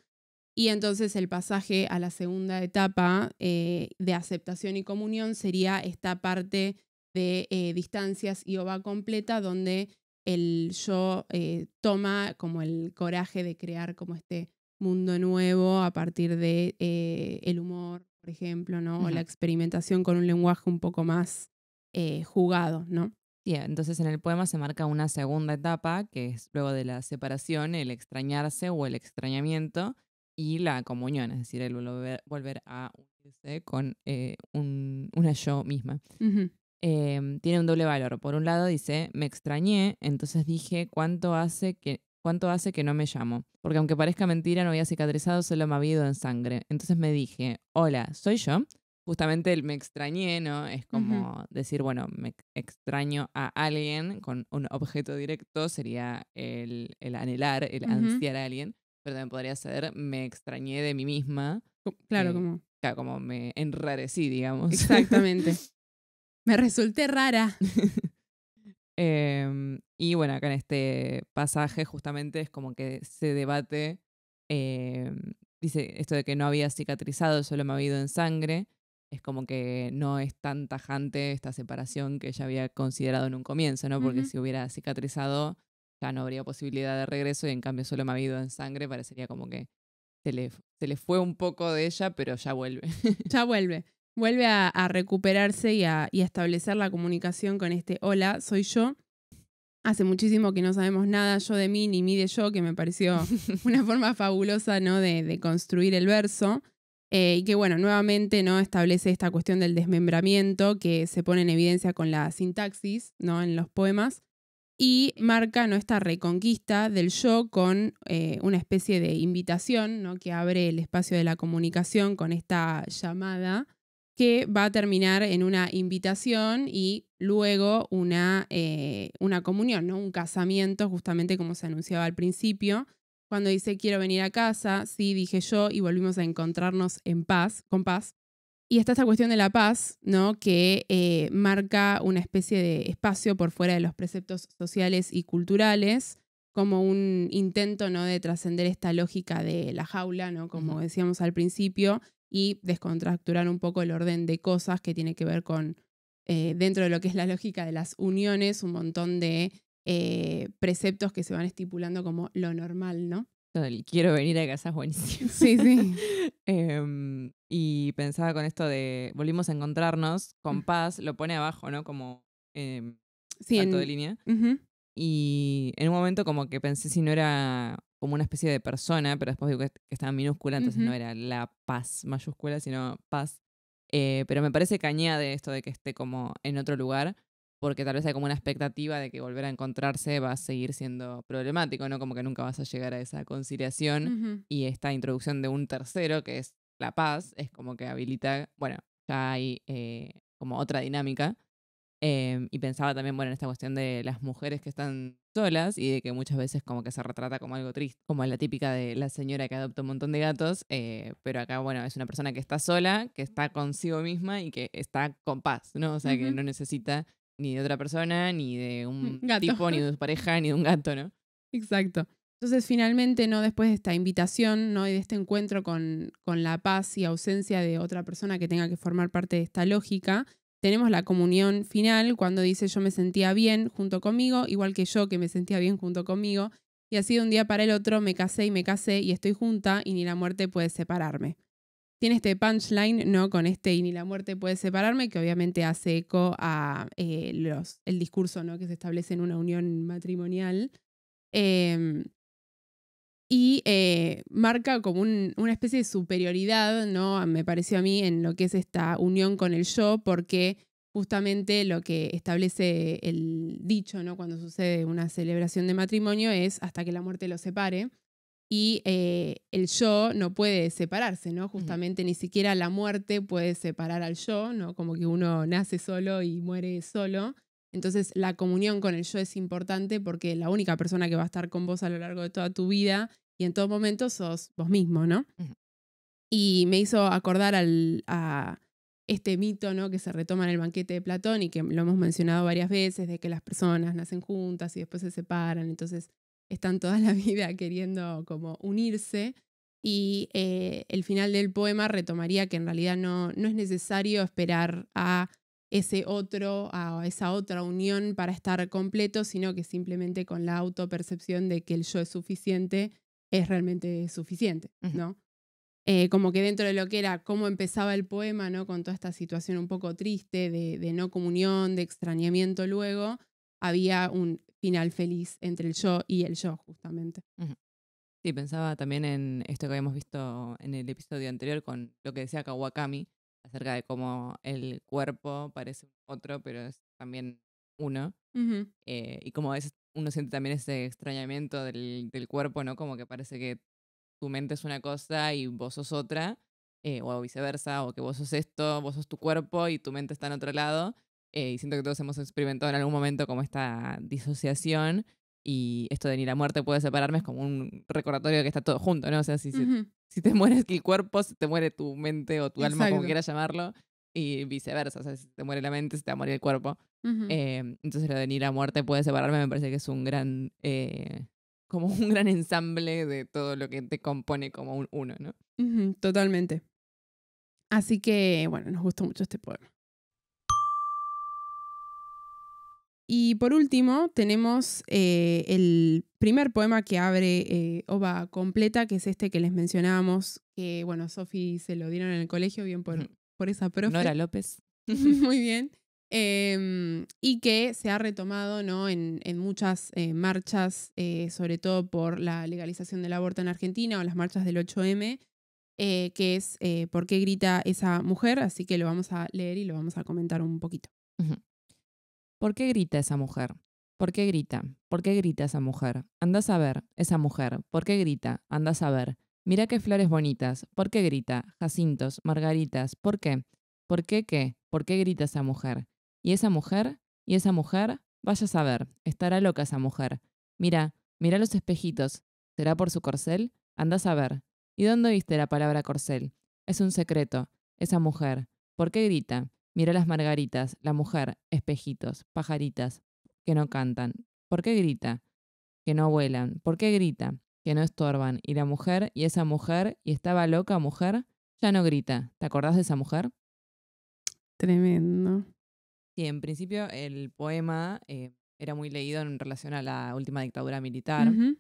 Y entonces el pasaje a la segunda etapa de aceptación y comunión sería esta parte de distancias y ova completa donde el yo toma como el coraje de crear como este mundo nuevo a partir de el humor, por ejemplo, ¿no? O la Ujú. experimentación con un lenguaje un poco más jugado, ¿no? Sí, entonces en el poema se marca una segunda etapa, que es luego de la separación, el extrañarse o el extrañamiento y la comunión, es decir, el volver a unirse con una yo misma. Ujú. Tiene un doble valor. Por un lado dice, me extrañé, entonces dije, cuánto hace que no me llamo? Porque aunque parezca mentira, no había cicatrizado, solo me había ido en sangre. Entonces me dije, hola, ¿soy yo? Justamente el me extrañé, ¿no? Es Ujú. como decir, bueno, me extraño a alguien con un objeto directo, sería el anhelar, el Ujú. ansiar a alguien, pero también podría ser me extrañé de mí misma, Claro, como claro, como me enrarecí, digamos. exactamente. Me resulté rara. Y bueno, acá en este pasaje justamente es como que se debate, dice esto de que no había cicatrizado, solo me había ido en sangre, es como que no es tan tajante esta separación que ella había considerado en un comienzo, ¿no? Porque Ujú. si hubiera cicatrizado ya no habría posibilidad de regreso y en cambio solo me había ido en sangre, parecería como que se le fue un poco de ella, pero ya vuelve. Ya vuelve. Vuelve a recuperarse y a establecer la comunicación con este hola, soy yo. Hace muchísimo que no sabemos nada yo de mí ni mí de yo, que me pareció una forma fabulosa, ¿no? de construir el verso. Y que bueno, nuevamente ¿no? establece esta cuestión del desmembramiento que se pone en evidencia con la sintaxis, ¿no? En los poemas. Y marca, ¿no? esta reconquista del yo con una especie de invitación, ¿no? que abre el espacio de la comunicación con esta llamada que va a terminar en una invitación y luego una comunión, ¿no? Un casamiento, justamente como se anunciaba al principio, cuando dice quiero venir a casa, sí, dije yo, y volvimos a encontrarnos en paz, con paz. Y está esta cuestión de la paz, ¿no? Que marca una especie de espacio por fuera de los preceptos sociales y culturales, como un intento, ¿no? de trascender esta lógica de la jaula, ¿no? como decíamos al principio, y descontracturar un poco el orden de cosas que tiene que ver con, dentro de lo que es la lógica de las uniones, un montón de preceptos que se van estipulando como lo normal, ¿no? El quiero venir a casa es buenísimo. Sí, sí. Y pensaba con esto de volvimos a encontrarnos con Mm. paz, lo pone abajo, ¿no? Como Sí, salto de línea. Ujú. Y en un momento como que pensé si no era como una especie de persona, pero después digo que estaba en minúscula, entonces no Ujú. era la paz mayúscula, sino paz. Pero me parece que añade esto de que esté como en otro lugar, porque tal vez hay como una expectativa de que volver a encontrarse va a seguir siendo problemático, ¿no? Como que nunca vas a llegar a esa conciliación. Ujú. Y esta introducción de un tercero, que es la paz, es como que habilita, bueno, ya hay como otra dinámica. Y pensaba también, bueno, en esta cuestión de las mujeres que están solas y de que muchas veces como que se retrata como algo triste, como la típica de la señora que adopta un montón de gatos, pero acá, bueno, es una persona que está sola, que está consigo misma y que está con paz, ¿no? O sea, que Ujú. no necesita ni de otra persona, ni de un Gato. tipo, ni de su pareja, ni de un gato, ¿no? Exacto. Entonces, finalmente, ¿no? Después de esta invitación, ¿no? y de este encuentro con la paz y ausencia de otra persona que tenga que formar parte de esta lógica, tenemos la comunión final cuando dice yo me sentía bien junto conmigo, igual que yo que me sentía bien junto conmigo, y así de un día para el otro me casé y estoy junta y ni la muerte puede separarme. Tiene este punchline, ¿no? Con este y ni la muerte puede separarme, que obviamente hace eco a el discurso, ¿no? que se establece en una unión matrimonial. Em, y marca como una especie de superioridad, ¿no? Me pareció a mí, en lo que es esta unión con el yo, porque justamente lo que establece el dicho, ¿no? Cuando sucede una celebración de matrimonio es hasta que la muerte los separe. Y el yo no puede separarse, ¿no? Ujú. Justamente ni siquiera la muerte puede separar al yo, ¿no? Como que uno nace solo y muere solo. Entonces la comunión con el yo es importante porque la única persona que va a estar con vos a lo largo de toda tu vida y en todo momento sos vos mismo, ¿no? Ujú. Y me hizo acordar a este mito, ¿no? que se retoma en el banquete de Platón y que lo hemos mencionado varias veces, de que las personas nacen juntas y después se separan, entonces están toda la vida queriendo como unirse. Y el final del poema retomaría que en realidad no es necesario esperar a ese otro, a esa otra unión para estar completo, sino que simplemente con la autopercepción de que el yo es suficiente, es realmente suficiente, Ujú. ¿no? Como que dentro de lo que era cómo empezaba el poema, ¿no? Con toda esta situación un poco triste de no comunión, de extrañamiento luego, había un final feliz entre el yo y el yo, justamente. Ujú. Sí, pensaba también en esto que habíamos visto en el episodio anterior con lo que decía Kawakami, acerca de cómo el cuerpo parece otro, pero es también uno. Ujú. Y como a veces uno siente también ese extrañamiento del cuerpo, ¿no? Como que parece que tu mente es una cosa y vos sos otra, o viceversa, o que vos sos esto, vos sos tu cuerpo y tu mente está en otro lado. Y siento que todos hemos experimentado en algún momento como esta disociación y esto de ni la muerte puede separarme es como un recordatorio de que está todo junto, ¿no? O sea, Ujú. si te mueres el cuerpo, se te muere tu mente o tu alma, como Exacto. quieras llamarlo, y viceversa, o sea, si te muere la mente, se te va a morir el cuerpo. Ujú. Entonces lo de ni la muerte puede separarme me parece que es un gran, como un gran ensamble de todo lo que te compone como un uno, ¿no? Ujú, totalmente. Así que, bueno, nos gustó mucho este poema. Y por último, tenemos el primer poema que abre Ova Completa, que es este que les mencionábamos, que, bueno, Sofi se lo dieron en el colegio, bien Ujú. por esa profe. Nora López. Muy bien. Y que se ha retomado, ¿no? en muchas marchas, sobre todo por la legalización del aborto en Argentina o las marchas del 8M, que es ¿Por qué grita esa mujer? Así que lo vamos a leer y lo vamos a comentar un poquito. Ujú. ¿Por qué grita esa mujer? ¿Por qué grita? ¿Por qué grita esa mujer? Andás a ver, esa mujer. ¿Por qué grita? Andás a ver. Mira qué flores bonitas. ¿Por qué grita? Jacintos, margaritas. ¿Por qué? ¿Por qué qué? ¿Por qué grita esa mujer? ¿Y esa mujer? ¿Y esa mujer? Vaya a saber. Estará loca esa mujer. Mira, mira los espejitos. ¿Será por su corcel? Andás a ver. ¿Y dónde viste la palabra corcel? Es un secreto. Esa mujer. ¿Por qué grita? Mira las margaritas, la mujer, espejitos, pajaritas, que no cantan. ¿Por qué grita? Que no vuelan. ¿Por qué grita? Que no estorban. Y la mujer, y esa mujer, y estaba loca mujer, ya no grita. ¿Te acordás de esa mujer? Tremendo. Sí, en principio el poema era muy leído en relación a la última dictadura militar. Ujú.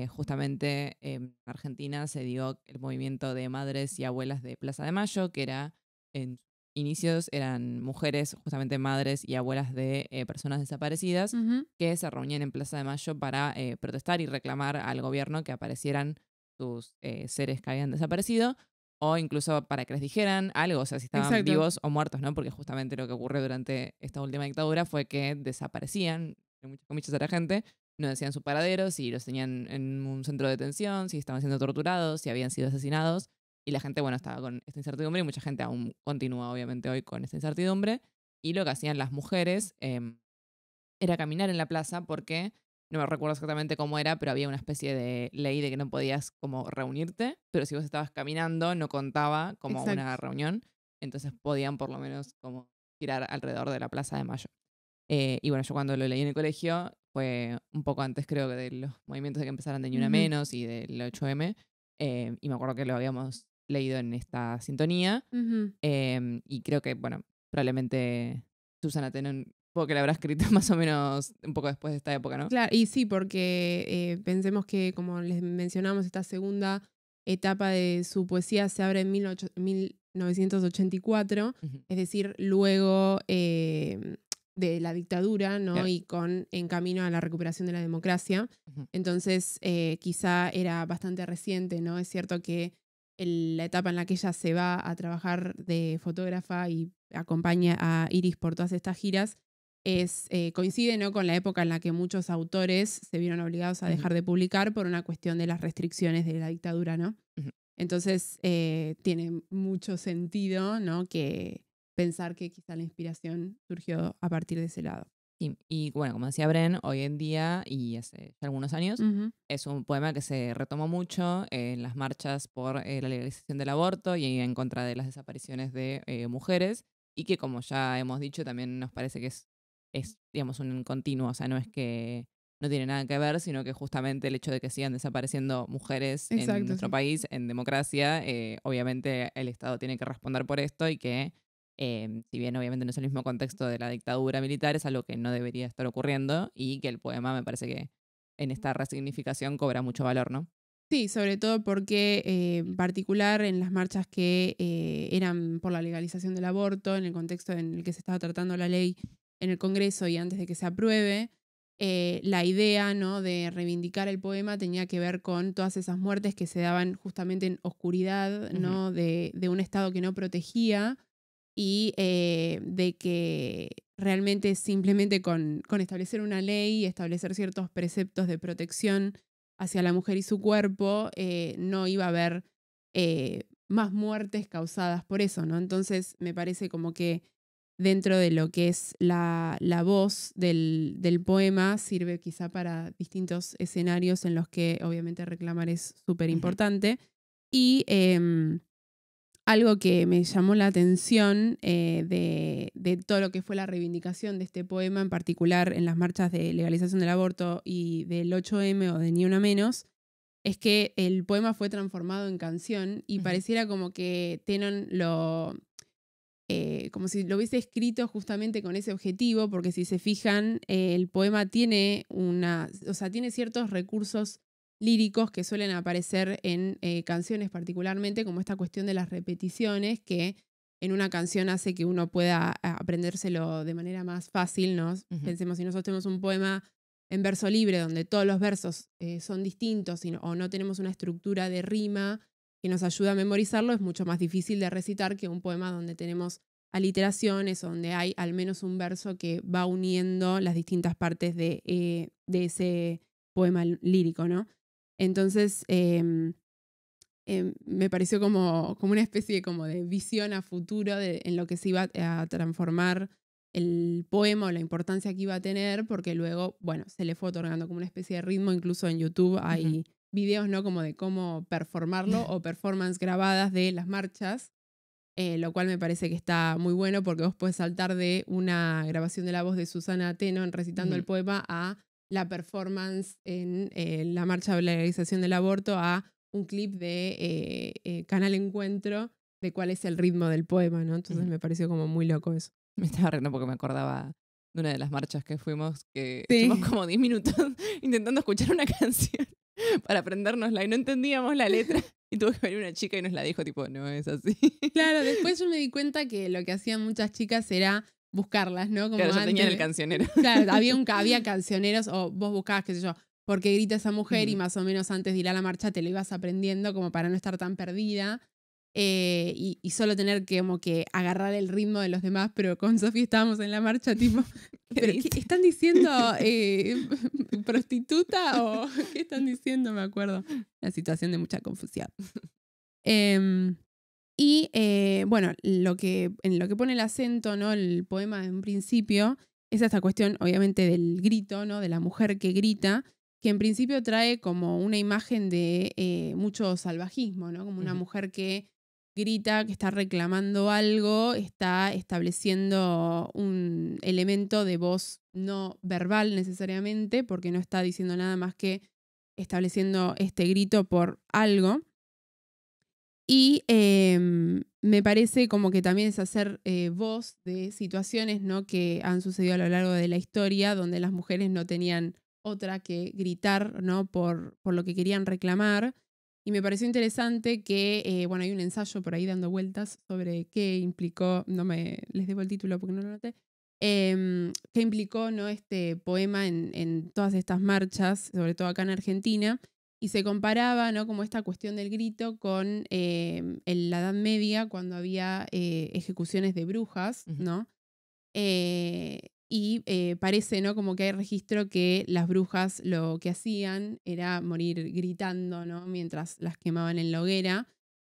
Justamente en Argentina se dio el movimiento de madres y abuelas de Plaza de Mayo, que era en inicios eran mujeres, justamente madres y abuelas de personas desaparecidas, Ujú. que se reunían en Plaza de Mayo para protestar y reclamar al gobierno que aparecieran sus seres que habían desaparecido, o incluso para que les dijeran algo, o sea, si estaban Exacto. vivos o muertos, ¿no? Porque justamente lo que ocurrió durante esta última dictadura fue que desaparecían, en muchas comillas, a la gente, no decían su paradero, si los tenían en un centro de detención, si estaban siendo torturados, si habían sido asesinados. Y la gente, bueno, estaba con esta incertidumbre y mucha gente aún continúa, obviamente, hoy con esta incertidumbre. Y lo que hacían las mujeres era caminar en la plaza porque, no me recuerdo exactamente cómo era, pero había una especie de ley de que no podías como reunirte, pero si vos estabas caminando no contaba como una Exacto. reunión, entonces podían por lo menos como girar alrededor de la Plaza de Mayo. Y bueno, yo cuando lo leí en el colegio fue un poco antes creo que de los movimientos de que empezaran de Ni Una Ujú. Menos y del 8M, y me acuerdo que lo habíamos leído en esta sintonía, Ujú. y creo que, bueno, probablemente Susana Tenen, supongo que la habrá escrito más o menos un poco después de esta época, ¿no? Claro, y sí, porque pensemos que, como les mencionamos, esta segunda etapa de su poesía se abre en 1984, Ujú, es decir, luego de la dictadura, ¿no? claro. Y en camino a la recuperación de la democracia. Ujú, Entonces, quizá era bastante reciente, ¿no? Es cierto que la etapa en la que ella se va a trabajar de fotógrafa y acompaña a Iris por todas estas giras coincide, ¿no? Con la época en la que muchos autores se vieron obligados a ujú, dejar de publicar por una cuestión de las restricciones de la dictadura, ¿no? ujú. Entonces, tiene mucho sentido, ¿no? Que pensar que quizá la inspiración surgió a partir de ese lado. Y bueno, como decía Bren, hoy en día y hace ya algunos años, Ujú. es un poema que se retomó mucho en las marchas por la legalización del aborto y en contra de las desapariciones de mujeres, y que como ya hemos dicho, también nos parece que digamos, un continuo, o sea, no es que no tiene nada que ver, sino que justamente el hecho de que sigan desapareciendo mujeres en Exacto, nuestro sí. país, en democracia, obviamente el Estado tiene que responder por esto y que si bien obviamente no es el mismo contexto de la dictadura militar, es algo que no debería estar ocurriendo y que el poema me parece que en esta resignificación cobra mucho valor, ¿no? Sí, sobre todo porque en particular en las marchas que eran por la legalización del aborto, en el contexto en el que se estaba tratando la ley en el Congreso y antes de que se apruebe, la idea, ¿no? De reivindicar el poema tenía que ver con todas esas muertes que se daban justamente en oscuridad, Ujú, ¿no? De un Estado que no protegía y de que realmente simplemente con establecer una ley y establecer ciertos preceptos de protección hacia la mujer y su cuerpo, no iba a haber más muertes causadas por eso, ¿no? Entonces me parece como que dentro de lo que es la voz del poema sirve quizá para distintos escenarios en los que obviamente reclamar es súper ujú, importante. Y algo que me llamó la atención de todo lo que fue la reivindicación de este poema, en particular en las marchas de legalización del aborto y del 8M o de Ni Una Menos, es que el poema fue transformado en canción y ujú, pareciera como que Tenon como si lo hubiese escrito justamente con ese objetivo, porque si se fijan, el poema tiene o sea, tiene ciertos recursos líricos que suelen aparecer en canciones particularmente, como esta cuestión de las repeticiones, que en una canción hace que uno pueda aprendérselo de manera más fácil, ¿no? ujú, Pensemos, si nosotros tenemos un poema en verso libre donde todos los versos son distintos o no tenemos una estructura de rima que nos ayuda a memorizarlo, es mucho más difícil de recitar que un poema donde tenemos aliteraciones, donde hay al menos un verso que va uniendo las distintas partes de ese poema lírico, ¿no? Entonces, me pareció como una especie como de visión a futuro en lo que se iba a transformar el poema o la importancia que iba a tener, porque luego, bueno, se le fue otorgando como una especie de ritmo, incluso en YouTube ujú. hay videos, ¿no? Como de cómo performarlo o performance grabadas de las marchas. lo cual me parece que está muy bueno porque vos podés saltar de una grabación de la voz de Susana Tenon recitando el poema a la performance en la marcha de la legalización del aborto, a un clip de Canal Encuentro de cuál es el ritmo del poema, ¿no? Entonces me pareció como muy loco eso. Me estaba riendo porque me acordaba de una de las marchas que fuimos, que Sí. estuvimos como 10 minutos intentando escuchar una canción para aprendérnosla y no entendíamos la letra. Y tuvo que venir una chica y nos la dijo, tipo, no es así. Claro, después yo me di cuenta que lo que hacían muchas chicas era buscarlas, ¿no? Como Claro, ya tenían antes el cancionero. Claro, había cancioneros o vos buscabas, qué sé yo, por qué grita esa mujer y más o menos antes de ir a la marcha te lo ibas aprendiendo como para no estar tan perdida y solo tener que como que agarrar el ritmo de los demás, pero con Sofía estábamos en la marcha tipo, ¿pero qué están diciendo? ¿Prostituta o qué están diciendo? Me acuerdo. Una situación de mucha confusión. Em, bueno, en lo que pone el acento, ¿no? El poema en un principio es esta cuestión, obviamente, del grito, ¿no? De la mujer que grita, que en principio trae como una imagen de mucho salvajismo, ¿no? Como una mujer que grita, que está reclamando algo, está estableciendo un elemento de voz no verbal necesariamente, porque no está diciendo nada más que estableciendo este grito por algo. Y me parece como que también es hacer voz de situaciones, ¿no? Que han sucedido a lo largo de la historia, donde las mujeres no tenían otra que gritar, ¿no? Por lo que querían reclamar. Y me pareció interesante que, bueno, hay un ensayo por ahí dando vueltas sobre qué implicó, les debo el título porque no lo noté, qué implicó, ¿no? Este poema en todas estas marchas, sobre todo acá en Argentina. Y se comparaba, ¿no? Como esta cuestión del grito con en la Edad Media, cuando había ejecuciones de brujas, ¿no? Parece, ¿no? Como que hay registro que las brujas lo que hacían era morir gritando, ¿no? Mientras las quemaban en la hoguera.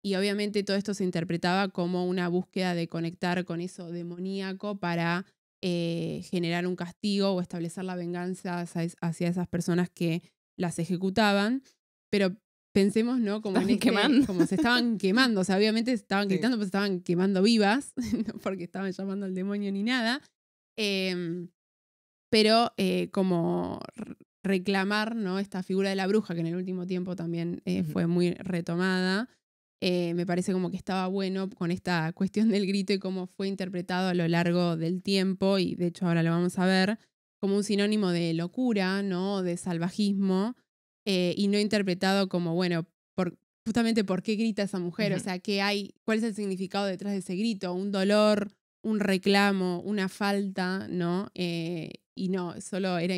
Y obviamente todo esto se interpretaba como una búsqueda de conectar con eso demoníaco para generar un castigo o establecer la venganza hacia esas personas que las ejecutaban, pero pensemos, ¿no? Como como se estaban quemando, o sea, obviamente estaban gritando, pero se estaban quemando vivas, no porque estaban llamando al demonio ni nada, pero como reclamar, ¿no? Esta figura de la bruja, que en el último tiempo también fue muy retomada, me parece como que estaba bueno con esta cuestión del grito y cómo fue interpretado a lo largo del tiempo, y de hecho ahora lo vamos a ver, como un sinónimo de locura, ¿no? De salvajismo, y no interpretado como, bueno, justamente por qué grita esa mujer, o sea, cuál es el significado detrás de ese grito, un dolor, un reclamo, una falta, ¿no? Y no, solo era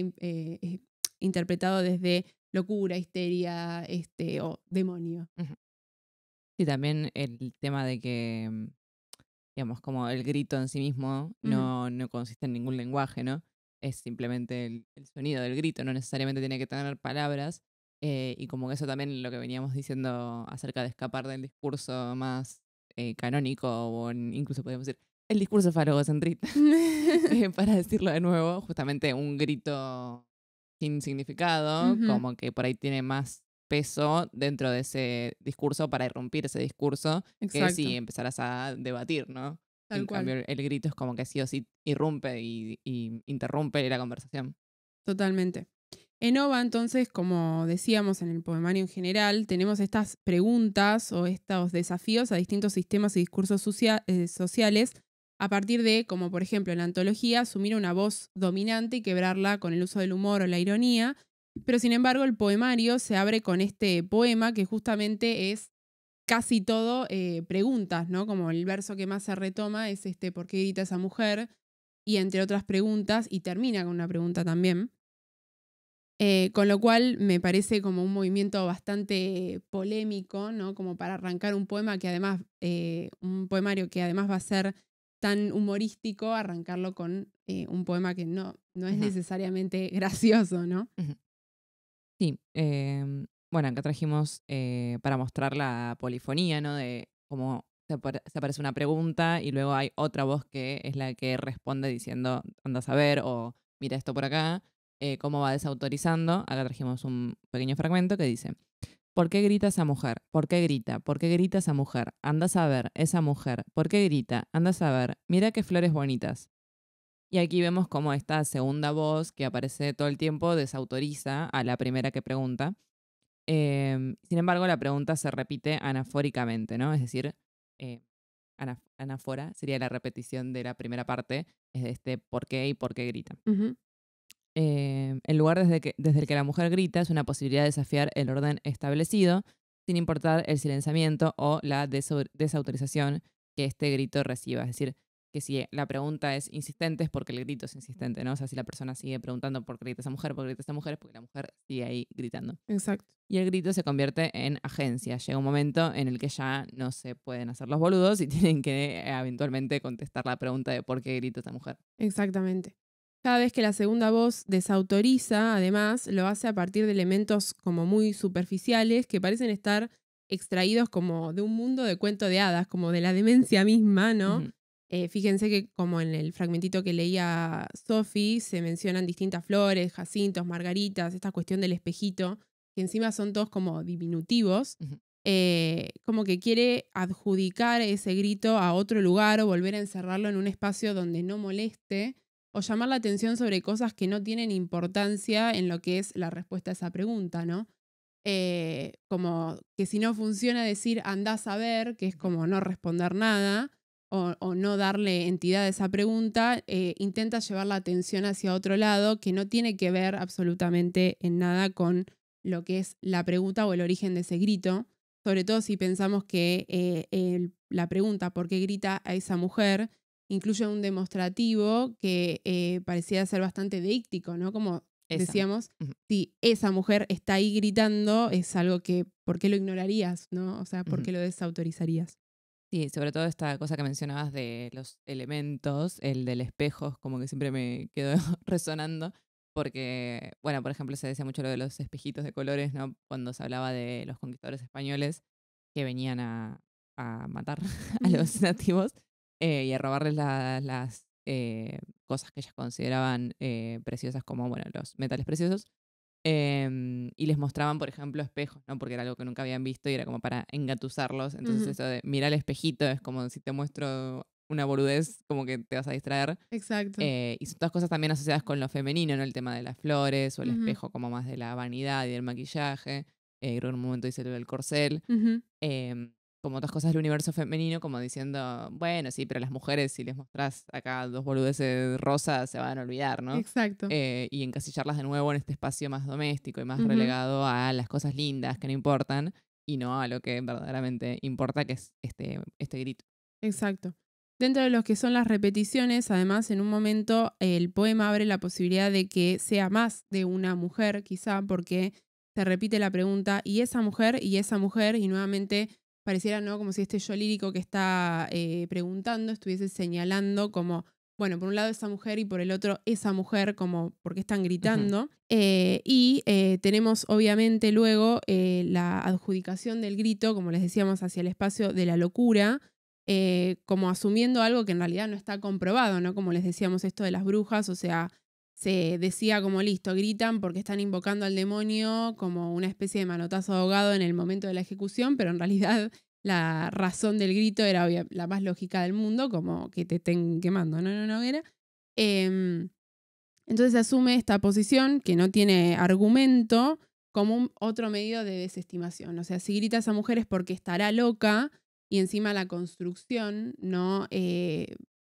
interpretado desde locura, histeria, o demonio. Sí, también el tema de que, digamos, como el grito en sí mismo no consiste en ningún lenguaje, ¿no? Es simplemente el sonido del grito, no necesariamente tiene que tener palabras. Y como que eso también lo que veníamos diciendo acerca de escapar del discurso más canónico, o incluso podemos decir el discurso falogocentrista, para decirlo de nuevo, justamente un grito sin significado, como que por ahí tiene más peso dentro de ese discurso para irrumpir ese discurso, que si empezarás a debatir, ¿no? En cambio, el grito es como que sí o sí irrumpe y interrumpe la conversación. Totalmente. En OVA, entonces, como decíamos en el poemario en general, tenemos estas preguntas o estos desafíos a distintos sistemas y discursos sociales a partir de, como por ejemplo en la antología, asumir una voz dominante y quebrarla con el uso del humor o la ironía. Pero sin embargo, el poemario se abre con este poema que justamente es casi todo preguntas, ¿no? Como el verso que más se retoma es ¿por qué grita esa mujer? Y entre otras preguntas, y termina con una pregunta también. Con lo cual me parece como un movimiento bastante polémico, ¿no? Como para arrancar un poema que además, un poemario que además va a ser tan humorístico, arrancarlo con un poema que no es necesariamente gracioso, ¿no? Sí, bueno, acá trajimos para mostrar la polifonía, ¿no? De cómo se aparece una pregunta y luego hay otra voz que es la que responde diciendo, anda a saber, o mira esto por acá, cómo va desautorizando. Acá trajimos un pequeño fragmento que dice: ¿Por qué grita esa mujer? ¿Por qué grita? ¿Por qué grita esa mujer? Andás a ver, esa mujer. ¿Por qué grita? Andás a ver. Mira qué flores bonitas. Y aquí vemos cómo esta segunda voz que aparece todo el tiempo desautoriza a la primera que pregunta. Sin embargo, la pregunta se repite anafóricamente, ¿no? Es decir, eh, anáfora sería la repetición de la primera parte, es de este por qué y por qué grita. Ujú. El lugar desde el que la mujer grita es una posibilidad de desafiar el orden establecido, sin importar el silenciamiento o la desautorización que este grito reciba. Es decir, que si la pregunta es insistente es porque el grito es insistente, ¿no? O sea, si la persona sigue preguntando por qué grita esa mujer, por qué grita esa mujer, es porque la mujer sigue ahí gritando. Exacto. Y el grito se convierte en agencia. Llega un momento en el que ya no se pueden hacer los boludos y tienen que eventualmente contestar la pregunta de por qué grita esa mujer. Exactamente. Cada vez que la segunda voz desautoriza, además, lo hace a partir de elementos como muy superficiales que parecen estar extraídos como de un mundo de cuento de hadas, como de la demencia misma, ¿no? Ujú. Fíjense que como en el fragmentito que leía Sophie, se mencionan distintas flores, jacintos, margaritas, esta cuestión del espejito, que encima son todos como diminutivos, Ujú. como que quiere adjudicar ese grito a otro lugar o volver a encerrarlo en un espacio donde no moleste o llamar la atención sobre cosas que no tienen importancia en lo que es la respuesta a esa pregunta, ¿no? Como que si no funciona decir andás a ver, que es como no responder nada o no darle entidad a esa pregunta, intenta llevar la atención hacia otro lado que no tiene que ver absolutamente en nada con lo que es la pregunta o el origen de ese grito, sobre todo si pensamos que la pregunta ¿por qué grita a esa mujer? Incluye un demostrativo que parecía ser bastante deíctico, ¿no? Como Esa. decíamos, Ujú. si esa mujer está ahí gritando, es algo que, ¿por qué lo ignorarías, no? O sea, ¿por Ujú. qué lo desautorizarías? Sí, sobre todo esta cosa que mencionabas de los elementos, el del espejo, es como que siempre me quedó resonando, porque, bueno, por ejemplo, se decía mucho lo de los espejitos de colores, ¿no? Cuando se hablaba de los conquistadores españoles que venían a matar a Ujú, los nativos y a robarles las cosas que ellas consideraban preciosas como, bueno, los metales preciosos. Y les mostraban, por ejemplo, espejos, ¿no? Porque era algo que nunca habían visto y era como para engatusarlos. Entonces ujú, eso de mirar el espejito es como si te muestro una boludez, como que te vas a distraer. exacto. Y son todas cosas también asociadas con lo femenino, ¿no? El tema de las flores o el Ujú, espejo como más de la vanidad y del maquillaje. Creo que en un momento dice lo del corcel. ujú, Em, Como otras cosas del universo femenino, como diciendo, bueno, sí, pero las mujeres, si les mostrás acá dos boludeces rosas, se van a olvidar, ¿no? exacto. Y encasillarlas de nuevo en este espacio más doméstico y más Ujú, relegado a las cosas lindas que no importan y no a lo que verdaderamente importa, que es este grito. exacto. Dentro de lo que son las repeticiones, además, en un momento el poema abre la posibilidad de que sea más de una mujer, quizá, porque se repite la pregunta, y esa mujer, y nuevamente pareciera, ¿no? Como si este yo lírico que está preguntando estuviese señalando como, bueno, por un lado esa mujer y por el otro esa mujer, como, ¿por qué están Ujú. gritando? Tenemos, obviamente, luego la adjudicación del grito, como les decíamos, hacia el espacio de la locura, como asumiendo algo que en realidad no está comprobado, ¿no? Como les decíamos esto de las brujas, o sea, se decía como listo, gritan porque están invocando al demonio como una especie de manotazo ahogado en el momento de la ejecución, pero en realidad la razón del grito era la más lógica del mundo, como que te estén quemando, ¿no? En una hoguera. Em, entonces se asume esta posición que no tiene argumento como otro medio de desestimación. O sea, si grita esa mujer es porque estará loca y encima la construcción no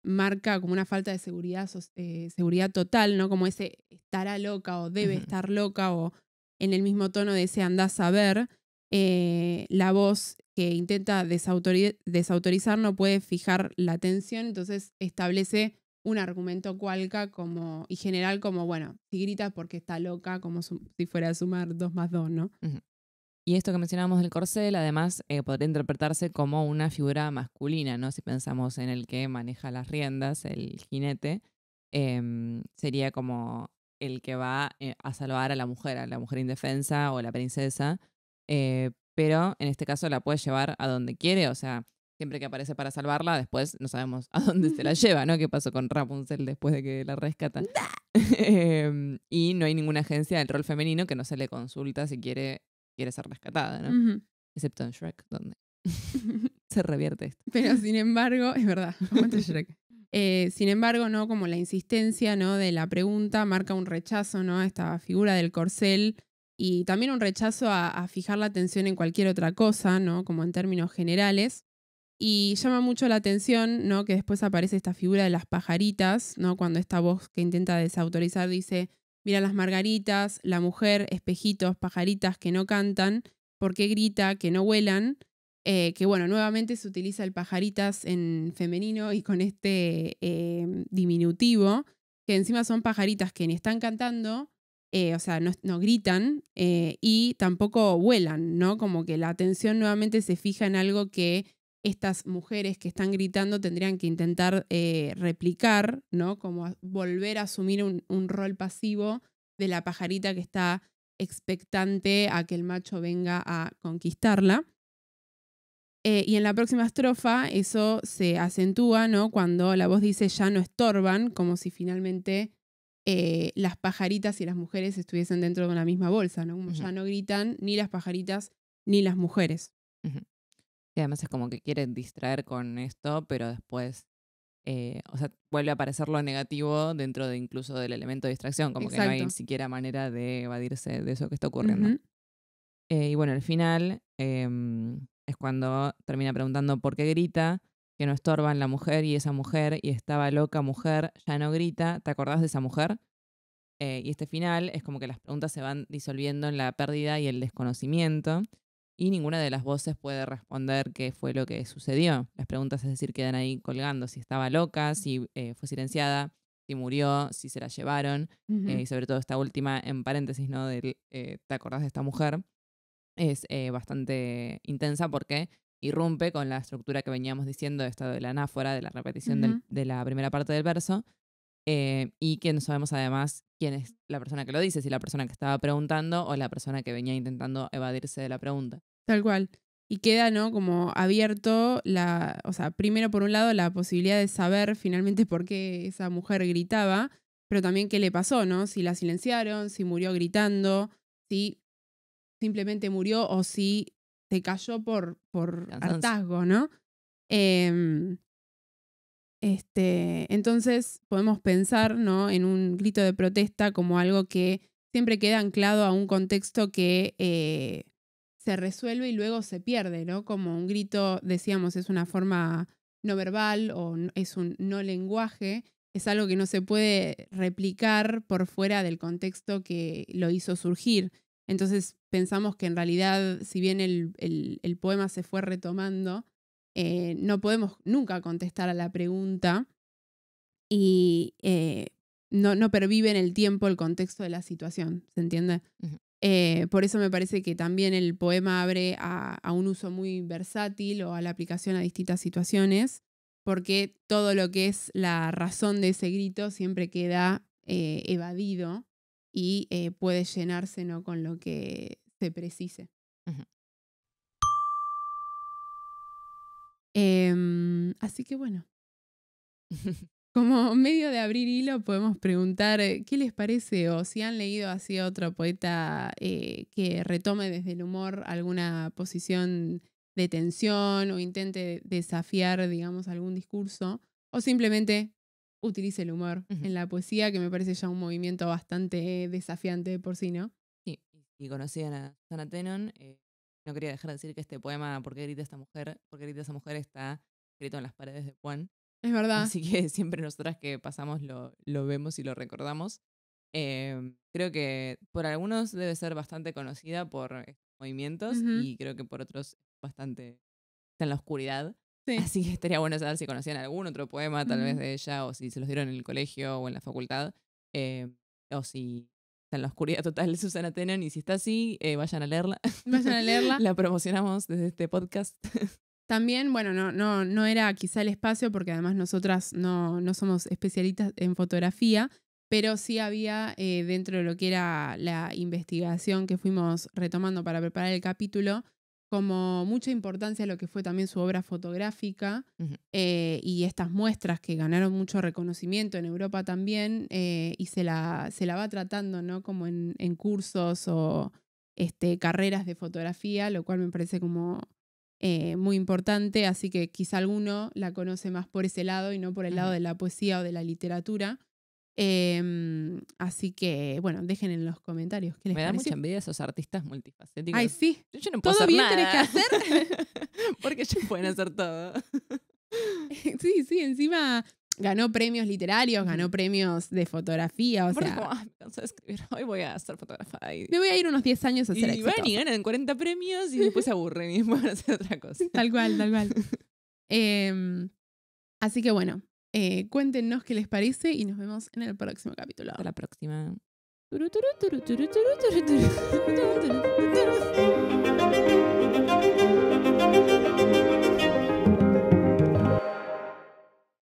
marca como una falta de seguridad, seguridad total, ¿no? Como ese estará loca o debe Ujú. estar loca o en el mismo tono de ese andás a ver. La voz que intenta desautorizar no puede fijar la atención, entonces establece un argumento cualca como, y general como, bueno, si grita porque está loca, como si fuera a sumar 2 más 2, ¿no? Ujú. Y esto que mencionábamos del corcel, además, podría interpretarse como una figura masculina, ¿no? Si pensamos en el que maneja las riendas, el jinete, sería como el que va a salvar a la mujer indefensa o a la princesa, pero en este caso la puede llevar a donde quiere, o sea, siempre que aparece para salvarla, después no sabemos a dónde se la lleva, ¿no? ¿Qué pasó con Rapunzel después de que la rescata? Y no hay ninguna agencia del rol femenino que no se le consulta si quiere quiere ser rescatada, ¿no? Ujú. Excepto en Shrek, donde se revierte esto. Pero sin embargo, es verdad, aguante Shrek. Sin embargo, ¿no? Como la insistencia, ¿no? de la pregunta marca un rechazo, ¿no? a esta figura del corcel y también un rechazo a fijar la atención en cualquier otra cosa, ¿no? como en términos generales. Y llama mucho la atención, ¿no? que después aparece esta figura de las pajaritas, ¿no? cuando esta voz que intenta desautorizar dice, mira las margaritas, la mujer, espejitos, pajaritas que no cantan, ¿por qué grita, que no vuelan? Que bueno, nuevamente se utiliza el pajaritas en femenino y con este diminutivo, que encima son pajaritas que ni están cantando, o sea, no gritan y tampoco vuelan, ¿no? Como que la atención nuevamente se fija en algo que estas mujeres que están gritando tendrían que intentar replicar, ¿no? Como volver a asumir un rol pasivo de la pajarita que está expectante a que el macho venga a conquistarla. Y en la próxima estrofa eso se acentúa, ¿no? Cuando la voz dice ya no estorban, como si finalmente las pajaritas y las mujeres estuviesen dentro de una misma bolsa, ¿no? Como ya no gritan ni las pajaritas ni las mujeres. Y además es como que quieren distraer con esto, pero después, o sea, vuelve a aparecer lo negativo dentro de incluso del elemento de distracción, como que no hay ni siquiera manera de evadirse de eso que está ocurriendo. Y bueno, al final es cuando termina preguntando por qué grita, que no estorban la mujer y esa mujer, y estaba loca mujer, ya no grita, ¿te acordás de esa mujer? Y este final es como que las preguntas se van disolviendo en la pérdida y el desconocimiento, y ninguna de las voces puede responder qué fue lo que sucedió. Las preguntas, es decir, quedan ahí colgando, si estaba loca, si fue silenciada, si murió, si se la llevaron, y sobre todo esta última en paréntesis, ¿no? Del ¿te acordás de esta mujer? Es bastante intensa porque irrumpe con la estructura que veníamos diciendo, de de la anáfora, de la repetición de la primera parte del verso, y que no sabemos además quién es la persona que lo dice, si la persona que estaba preguntando o la persona que venía intentando evadirse de la pregunta. Tal cual. Y queda, ¿no? como abierto o sea, primero por un lado la posibilidad de saber finalmente por qué esa mujer gritaba, pero también qué le pasó, ¿no? Si la silenciaron, si murió gritando, si simplemente murió o si se cayó por hartazgo, ¿no? Entonces podemos pensar, ¿no? en un grito de protesta como algo que siempre queda anclado a un contexto que se resuelve y luego se pierde, ¿no? Como un grito, decíamos, es una forma no verbal o es un no lenguaje, es algo que no se puede replicar por fuera del contexto que lo hizo surgir. Entonces pensamos que en realidad, si bien el poema se fue retomando, no podemos nunca contestar a la pregunta y no pervive en el tiempo el contexto de la situación, ¿se entiende? Por eso me parece que también el poema abre a un uso muy versátil o a la aplicación a distintas situaciones, porque todo lo que es la razón de ese grito siempre queda evadido y puede llenarse, ¿no? con lo que se precise. Así que bueno, como medio de abrir hilo podemos preguntar qué les parece o si han leído así a otro poeta que retome desde el humor alguna posición de tensión o intente desafiar, digamos, algún discurso o simplemente utilice el humor en la poesía, que me parece ya un movimiento bastante desafiante de por sí, ¿no? Sí, y conocían a Susana Tenon. No quería dejar de decir que este poema, ¿Por qué grita esta mujer? ¿Por qué grita esa mujer? Está escrito en las paredes de Puan. Es verdad. Así que siempre nosotras que pasamos lo vemos y lo recordamos. Creo que por algunos debe ser bastante conocida por estos movimientos y creo que por otros bastante está en la oscuridad. Sí. Así que estaría bueno saber si conocían algún otro poema tal vez de ella o si se los dieron en el colegio o en la facultad, o si está en la oscuridad total de Susana Tenon, y si está así, vayan a leerla. Vayan a leerla. La promocionamos desde este podcast. También, bueno, no era quizá el espacio porque además nosotras no somos especialistas en fotografía, pero sí había dentro de lo que era la investigación que fuimos retomando para preparar el capítulo, como mucha importancia a lo que fue también su obra fotográfica y estas muestras que ganaron mucho reconocimiento en Europa también y se la va tratando, ¿no? Como en cursos o carreras de fotografía, lo cual me parece como muy importante, así que quizá alguno la conoce más por ese lado y no por el lado de la poesía o de la literatura. Así que, bueno, dejen en los comentarios qué les Me da pareció. mucha envidia esos artistas multifacéticos. Ay, sí. Yo no puedo ¿Todo hacer bien nada. tenés que hacer? Porque ellos pueden hacer todo. Sí, encima ganó premios literarios, ganó premios de fotografía, o Aparte sea, como, me cansé de escribir, hoy voy a ser fotógrafa. me voy a ir unos 10 años a ser Y van y exitosa. ganan 40 premios y después se aburren y después van a hacer otra cosa. Tal cual, tal cual. Así que bueno, cuéntenos qué les parece y nos vemos en el próximo capítulo. Hasta la próxima.